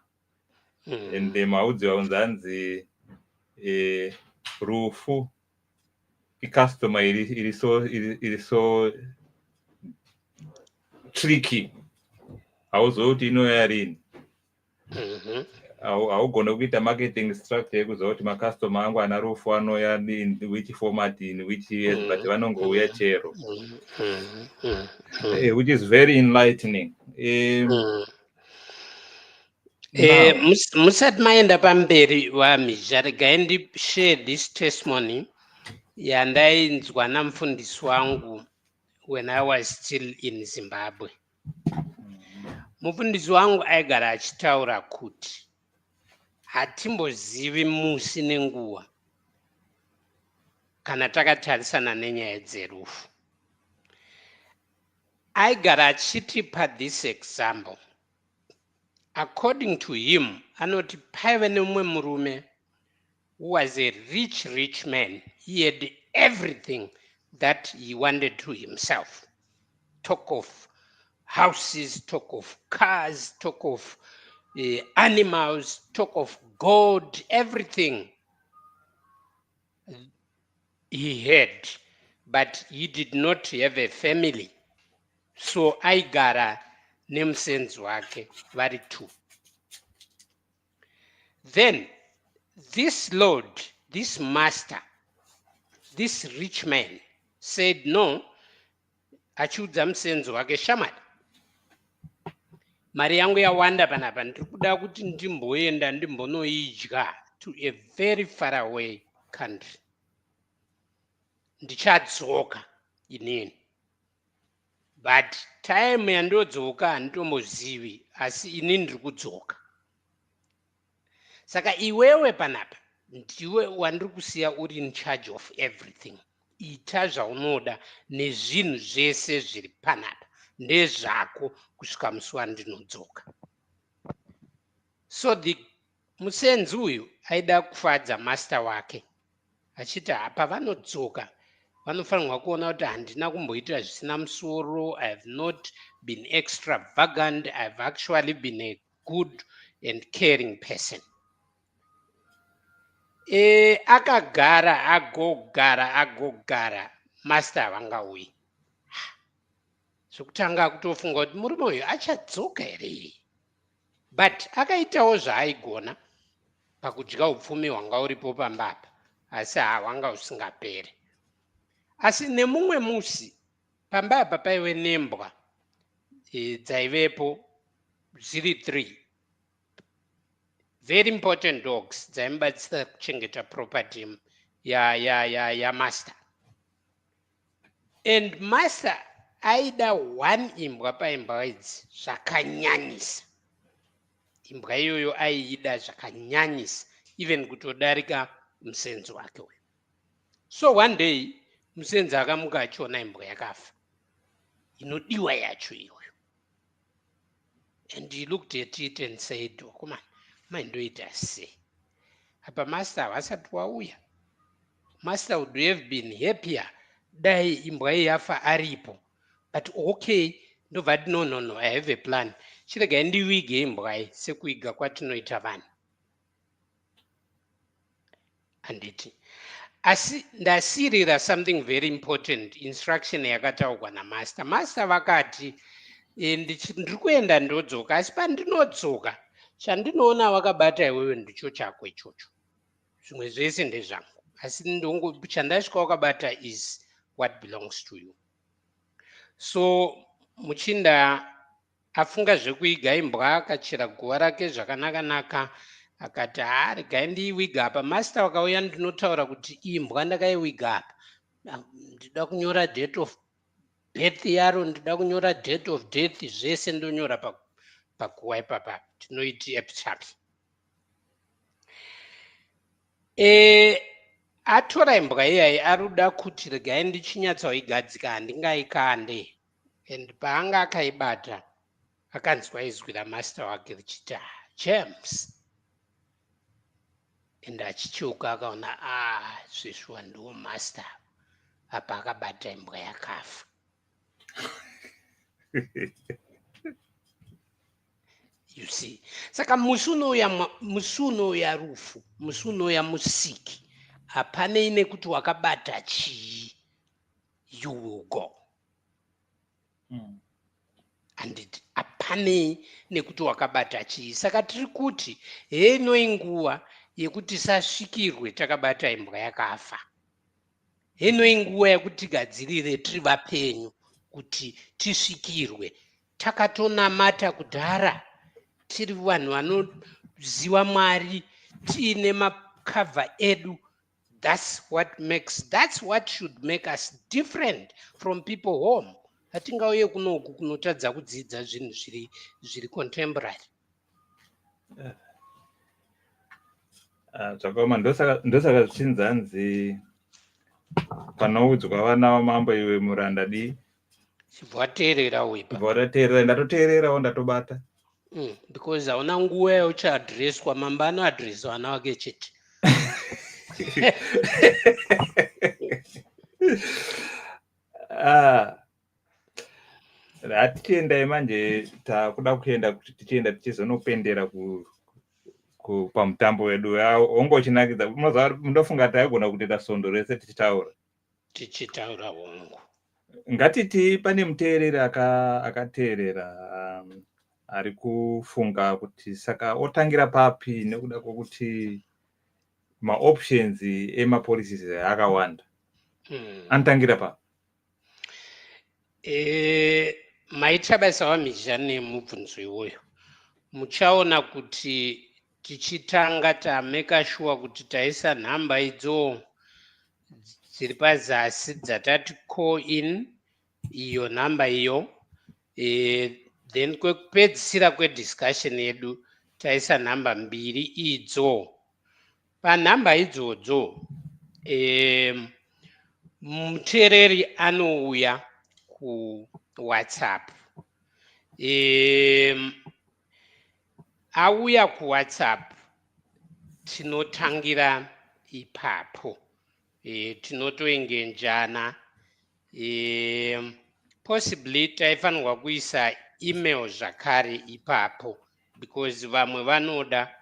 And maudzi vaunzanzi rufu ikastoma iri so tricky, hauzoti inouya rini. Haugona kuita marketing structure yekuziva kuti makastoma angu ana rufu anouya in which format, in which years, but vanongouya chero, which is very enlightening. Musati maenda pamberi vaMhizha, regai ndishare this testimony yandainzwa namufundisi wangu when I was still in Zimbabwe. Mufundisi wangu aigara achitaura kuti hatimbozivi musi nenguva kana takatarisana nenyaya dzerufu. Aigara achitipa this example. According to him, anoti paive nemumwe murume who was a rich man. He had everything that he wanted to himself. Talk of houses, talk of cars, talk of animals, talk of gold, everything he had, but he did not have a family. So aigara nemusenzi wake vari two. Then this lord, this master, this rich man said no, achiudza musenzi wake, shamari, mari yangu yawanda panapa, ndiri kuda kuti ndimboenda ndimbonoidya to a very far away country. Ndichadzoka inini, but time yandodzoka handitombozivi, asi inini ndiri kudzoka. Saka iwewe panapa ndiwe wandiri kusiya uri in charge of everything. Ita zvaunoda nezvinhu zvese zviri panapa. ndezvako kusvika musi wandinodzoka. So musenzi uyu aida kufadza master wake achiti pavanodzoka vanofanirwa kuona kuti handina kumboita zvisina musoro, I have not been extravagant, I have actually been a good and caring person. Akagara agogara master havangauyi. Zvokutanga kutofunga kuti murume uyu achadzoka here, but akaitawo zvaaigona pakudya upfumi hwanga uripo pamba apa, asi hwanga usingaperi. Asi nemumwe musi pamba apa paive nembwa dzaivepo zviri 3 very important dogs dzaimubatsira kuchengeta property yamaster. And master aida 1 imbwa paimbwa idzi zvakanyanyisa. Imbwa iyoyo aiida zvakanyanyisa, even kutodarika musenzi wake uyu. So one day musenzi akamuka achiona imbwa yakafa, inodiwa yacho iyoyo. And he looked at it and said, "Come maindoita sei? Apa master havasati wauya. Master would have been happier dai imbwa iyi yafa aripo. But okay, ndobva no, I have a plan. Chiregai ndiwige imbwa iyi sekuiga kwatinoita vanhu." Anditi asi ndasirira something very important, instruction yakataurwa namaster. Master vakati ndiri kuenda ndodzoka, asi pandinodzoka chandinoona wakabata iwewe ndicho chako ichocho, zvimwe zvese ndezvangu, asi chandasvika wakabata is what belongs to you. So muchinda afunga zvekuiga imbwa, akachera guva rake zvakanaka, akati regai ndiiwiga apa. Master wakauya ndinotaura kuti imbwa ndakaiwiga apa, ndida kunyora date of birth yaro, ndida kunyora date of death, zvese ndonyora paguva ipapa, tinoiti epichapi. Atora imbwa iyayi aruda kuti regai ndichinyatsaigadzika handingaikande. And paanga akaibata akanzwa izwi ramaster wake richiti James. And achichuka akaona zvezviwa ndiwo master apa akabata imbwa yakafa. You see, saka musi unouya rufu, musi unouya musiki, hapane nekuti wakabata chii, you will go. Handiti hapane nekuti wakabata chii. Saka tiri kuti henoi nguva yekuti sasvikirwe takabata imbwa yakafa. Henoi nguva yekuti tigadzirire tiri vapenyu kuti tisvikirwe. Takatonamata kudhara, tiri vanhu vanoziva Mwari, tiine makavha edu. That's what should make us different from people home. Hatingauye kunoku kunotadza kudzidza zvinhu zviri contemporary. Zvakaoma, ndosaka zvichinzanzi panoudzwa vana vamambo iwe muranda di Chibvateerera uipa. Bvarateerera, ndatoteererawo ndatobata. Because hauna nguva yauchaadhireswa, mamba anoadhireswa vana wake chete. Hatiendai manje takuda kuenda kuti tichienda tichizonopendera pamutambo wedu ongochinakidza. Munofunga taigona kutoita sondo rese tichitaura hongu. Ngatiti pane muteereri akateerera ari kufunga kuti saka otangira papi nekuda kwokuti maoptions emapolicies akawanda. Anotangira papi? Maita basa wamhizha nemubvunzo iwoyo. Muchaona kuti tichitanga tameka sure kuti taisa nhamba idzo dziri pazasi dzatati call in iyo nhamba iyo. Then kwekupedzisira kwediscussion yedu taisa nhamba 2 idzo. Panhamba idzodzo muteereri anouya kuWhatsApp auya kuWhatsApp tinotangira ipapo, tinotoengenjana, possibly taifanirwa kuisa email zvakare ipapo, because vamwe vanoda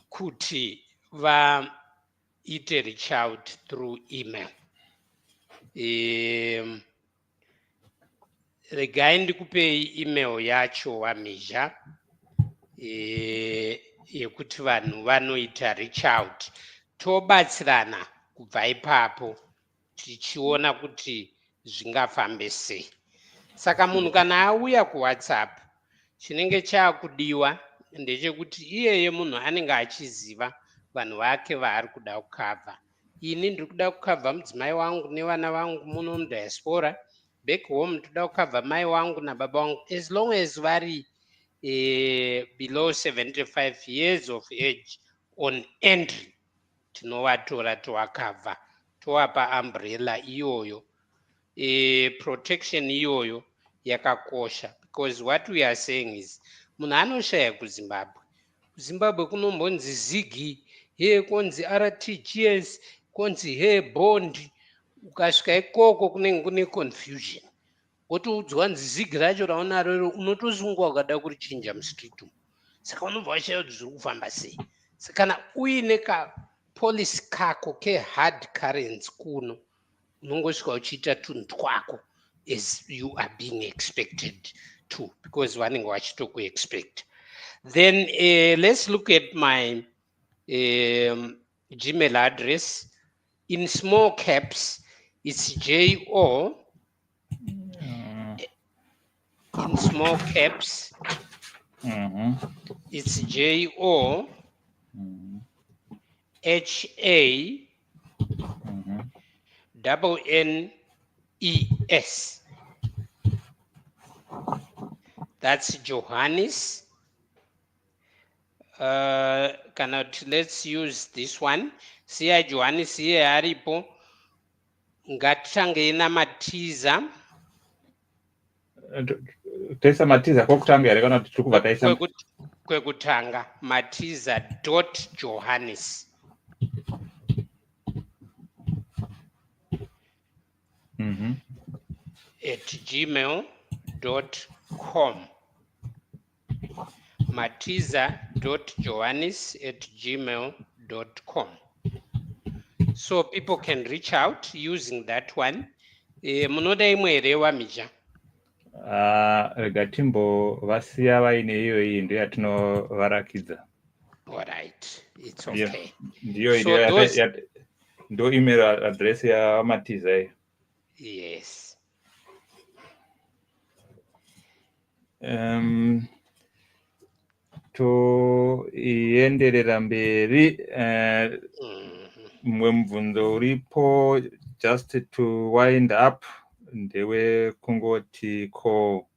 kuti vaite reach out through email. Regai ndikupei email yacho Wamizha, yekuti vanhu vanoita reach out, tobatsirana kubva ipapo tichiona kuti zvingafambe sei. Saka munhu kana auya kuWhatsApp, chinenge chaakudiwa ndechekuti iyeye munhu anenge achiziva vanhu vake vaari kuda kukavha. Ini ndiri kuda kukavha mudzimai wangu nevana vangu muno mudiaspora, back home toda kukavha mai wangu nababa wangu, as long as vari below 75 years of age on entry, tinovatora tovakavha, tovapa umbrella iyoyo. Protection iyoyo yakakosha, because what we are saying is munhu anoshaya kuZimbabwe kunombonzi zigi, konzi RTGS, konzi bond. Ukasvika ikoko kunenge kune confusion, wotoudzwa nzi zigi racho raunaro unotosungwa ukada kurichinja mustreet umu, saka unobva washaya kuti zviri kufamba sei. Saka kana uine kapolisi kako kehard currency kuno, unongosvika uchiita tunhu twako as you are being expected to, because vanenge vachitokuexpect. Then let's look at my Gmail address. In small caps, it's JO. In small caps, it's JO HA NNES. That's Johannes. Let's use this one. Siya Johannes siye aripo. Ngatitange ina Matiza. Taisa Matiza kwekutanga here kana kuti tiri kubva taisa kwekutanga Matiza.Johannes @gmail.com. Matiza.Johannes@gmail.com. So people can reach out using that one. Munoda imwe here Wamizha? Rega timbovasiya vaine iyoyi ndiyo yatinovarakidza. Alright, it's okay. Ndo email address ya Matiza iyo. Yes. Toenderera mberi, mumwe mubvunzo uripo, just to wind up, ndewe kungoti ko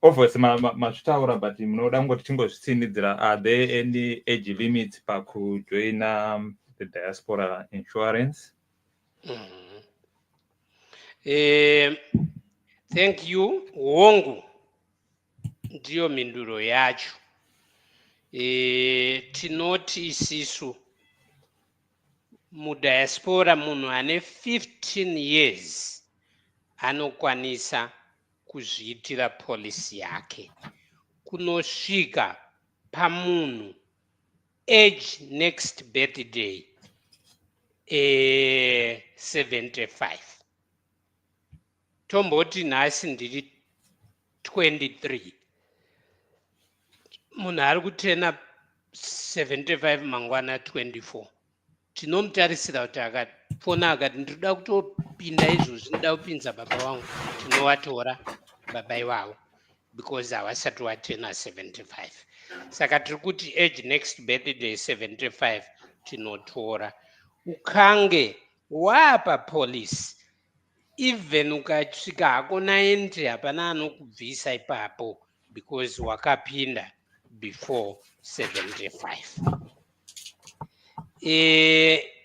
obviously machitaura, but munoda kungoti tingozvitsinidzira, are there any age limits pakujoina the diaspora insurance? Thank you. Hongu ndiyo minduro yacho. Tinoti isisu mudiaspora munhu ane 15 years anokwanisa kuzviitira policy yake. Kunosvika pamunhu age next birthday 75. Tomboti nhasi ndiri 23. Munhu ari kutena 75 mangwana 24. Tinomutarisira kuti akafona akati ndinoda kutopinda izvozvi, ndinoda kupinza baba vangu, tinovatora baba ivavo, because havasati watena 75. Saka tiri kuti age next birthday 75 tinotora. Ukange wapa police, even ukasvika hako 90 hapana anokubvisa ipapo, because wakapinda before 75.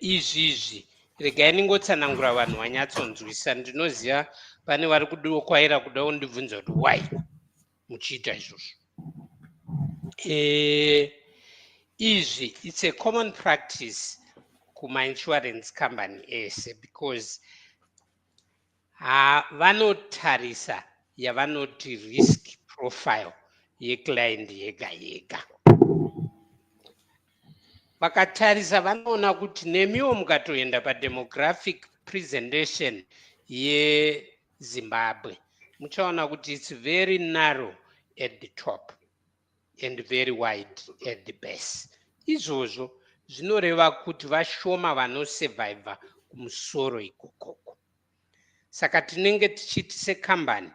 Izvizvi regai ningotsanangura vanhu vanyatsonzwisa. Ndinoziva pane vari kudokwaira kuda kundibvunza kuti why muchiita izvozvo. Izvi it's a common practice kuma-insurance company ese, because vanotarisa yavanoti risk profile yeclient yega yega. Vakatarisa vanoona kuti nemiwo mukatoenda pademographic presentation yeZimbabwe muchaona kuti it's very narrow at the top and very wide at the base. Izvozvo zvinoreva kuti vashoma vanosurvivha kumusoro ikokoko. Saka tinenge tichiti sekambani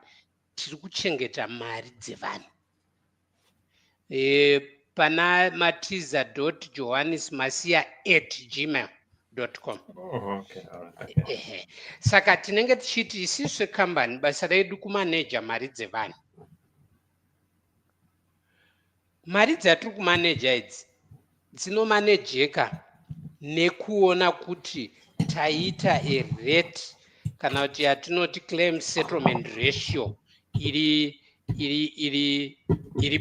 tiri kuchengeta mari dzevanhu. Pana matiza.johannesmasia@gmail.com. Okay, all right. Saka tinenge tichiti isusu sekambani basa redu kumaneja mari dzevanhu. Mari dzatiri kumaneja idzi dzinomanejeka nekuona kuti taita a rate kana kuti yatinoti claim settlement ratio iri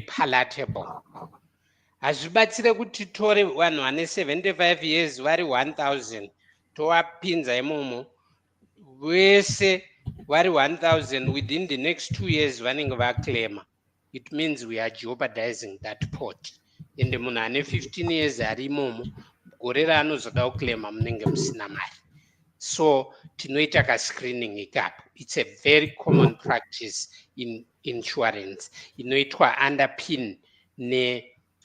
palatable. Hazvibatsire kuti tore vanhu vane 75 years vari 1000 tovapinza imomo vese vari 1000 within the next 2 years vanenge vaclaima. It means we are jeopardizing that pot. Ende munhu ane 15 years ari imomo gore raanozoda kuclaima munenge musina mari. So tinoita ka-screening ikapo. It's a very common practice in insurance inoitwa underpin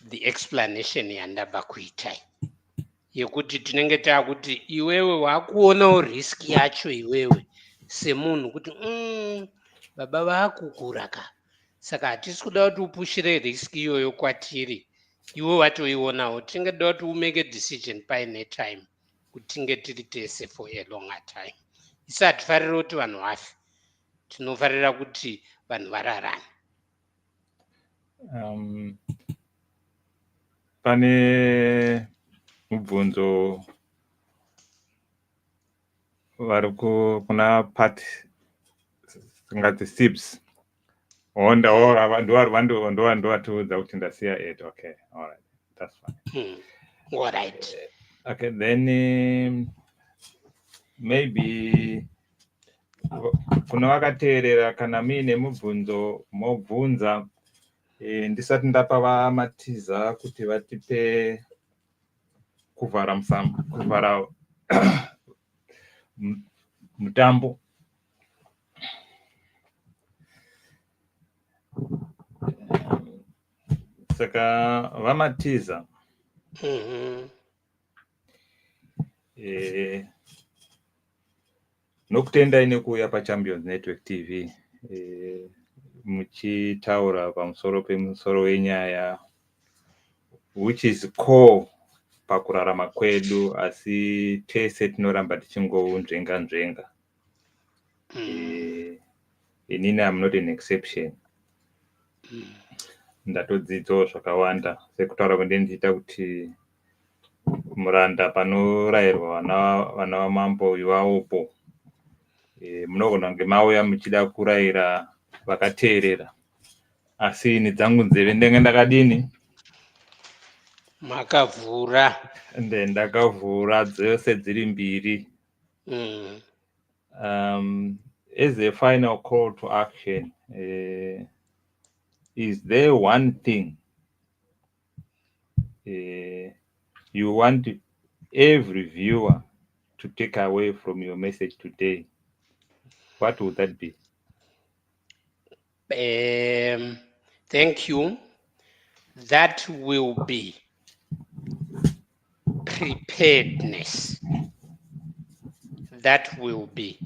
the explanation yandabva kuitai yekuti tinenge takuti iwewe wakuonawo risk yacho iwewe semunhu kuti baba vakukura ka, saka hatisi kuda kuti upushire risk iyoyo kwatiri, iwe watoionawo. Tinenge toda kuti umake a decision paine time kuti tinge tiri tese for a longer time. Isi hatifariri kuti vanhu vafe, tinofarira kuti vanhu vararane. Pane mubvunzo vari kuna part ngati SIPS ndowatiudza kuti ndasiya it. Okay, all right, that's fine. All right. Okay, then maybe kuna vakateerera kana muine mubvunzo mobvunza. Ndisati ndapa vaMatiza kuti vatipe kuvhara mutambo. Saka vaMatiza, nokutendai nekuuya paChampions Network TV muchitaura pamusoro wenyaya which is core pakurarama kwedu, asi tese tinoramba tichingounzvenga. Inini am not an exception. Ndatodzidzawo zvakawanda sekutaura kwandinoita kuti muranda panorayirwa vana vamambo ivawopo. Munogona kunge mauya muchida kurayira vakateerera, asi ini dzangu nzeve ndenge ndakadini, makavhura ndakavhura dzose dziri mbiri. As a final call to action, is there one thing you want every viewer to take away from your message today? What would that be? Thank you. That will be preparedness. That will be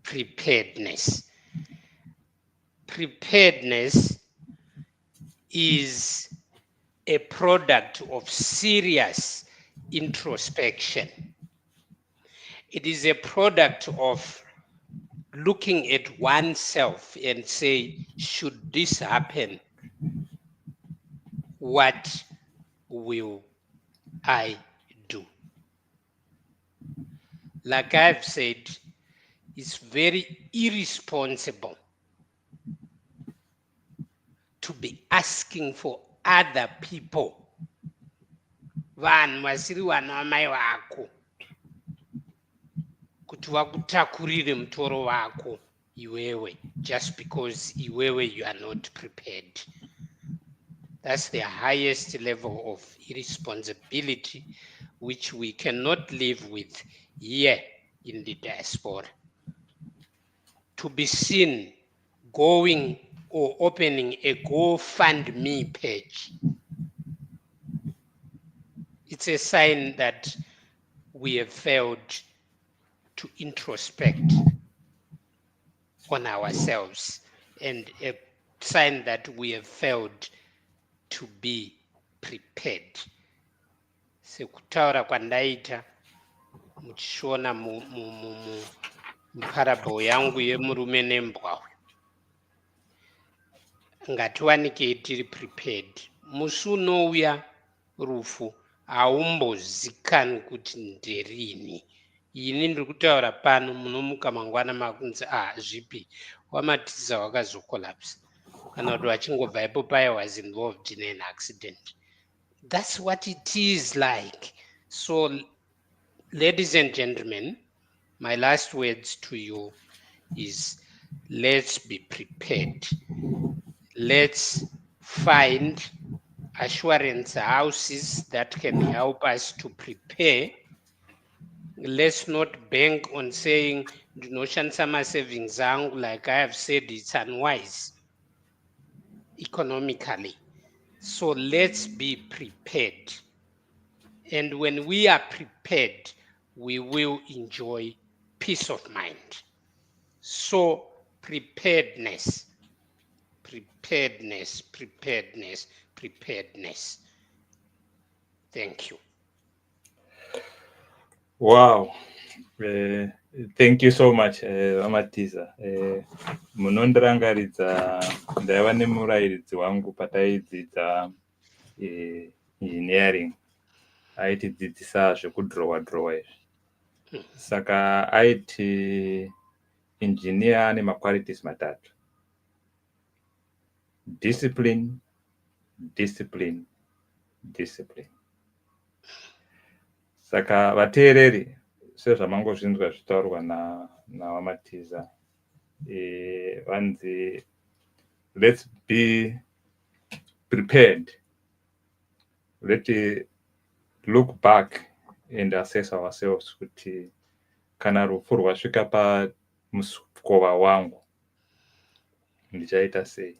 preparedness. Preparedness is a product of serious introspection. It is a product of looking at oneself and say, should this happen, what will I do? like I've said, it's very irresponsible to be asking for other people, vanhu vasiri vana vamai vako, kuti vakutakurire mutoro wako iwewe, just because iwewe you are not prepared. That's the highest level of irresponsibility which we cannot live with here in the diaspora. To be seen going or opening a GoFundMe page, it's a sign that we have failed to introspect on ourselves, and a sign that we have failed to be prepared. Sekutaura kwandaita muchishona muparable yangu yemurume nembwa, ngatiwanikei tiri prepared. Musi unouya rufu haumbozikanwi kuti nderini. Ini ndiri kutaura pano, munomuka mangwana makunzi zvipi waMatiza wakazokolapsa, kana kuti wachingobva ipo paya was involved in an accident. That's what it is like. So, ladies and gentlemen, my last words to you is, let's be prepared. Let's find assurance houses that can help us to prepare. Let's not bank on saying, ndinoshandisa ma-savings angu. Like I have said, it's unwise economically. So let's be prepared. And when we are prepared, we will enjoy peace of mind. So preparedness, preparedness, preparedness, preparedness. Thank you. Wow. Thank you so much, Matiza. Munondirangaridza ndaiva nemurairidzi wangu pataidzidza engineering, aitidzidzisa zvekudrowa izvi. Saka aiti engineer ane maqualities matatu: discipline, discipline, discipline. Saka vateereri, sezvamangozvinzwa zvitaurwa nawaMatiza, vanzi let's be prepared. Let's look back and assess ourselves kuti kana rufu rwasvika pamusikova wangu ndichaita sei.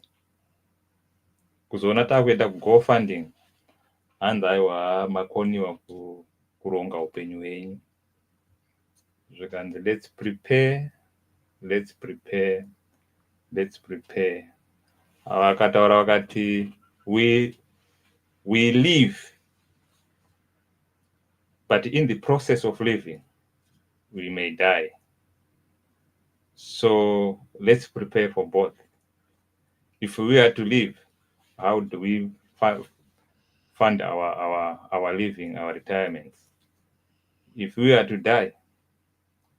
Kuzoona takuenda kuGoFunding, hanzi aiwa makoniwa kuronga upenyu hwenyu. Zvikanzi let's prepare, let's prepare, let's prepare. Vakataura vakati we live, but in the process of living we may die. So let's prepare for both. If we are to live, how do we fund our living, our retirements? If we are to die,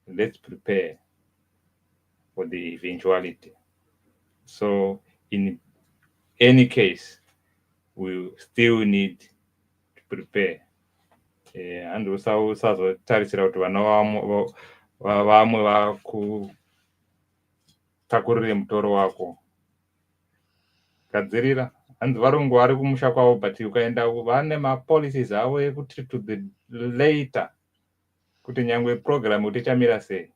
let's prepare for the eventuality. So in any case, we still need to prepare. And usazotarisira kuti vana vamwe vakutakurire mutoro wako. Gadzirira, hanzi varungu vari kumusha kwavo, but ukaenda vane mapolicies avo ekuti to the later, kuti nyangwe program utichamira sei.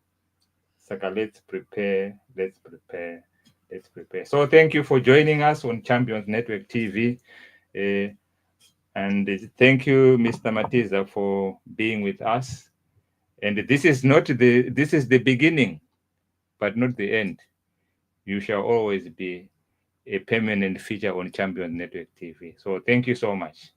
Saka let's prepare, let's prepare, let's prepare. So thank you for joining us on Champions Network TV. And thank you, Mr. Matiza, for being with us. And this is the beginning, but not the end. You shall always be a permanent feature on Champions Network TV. So thank you so much.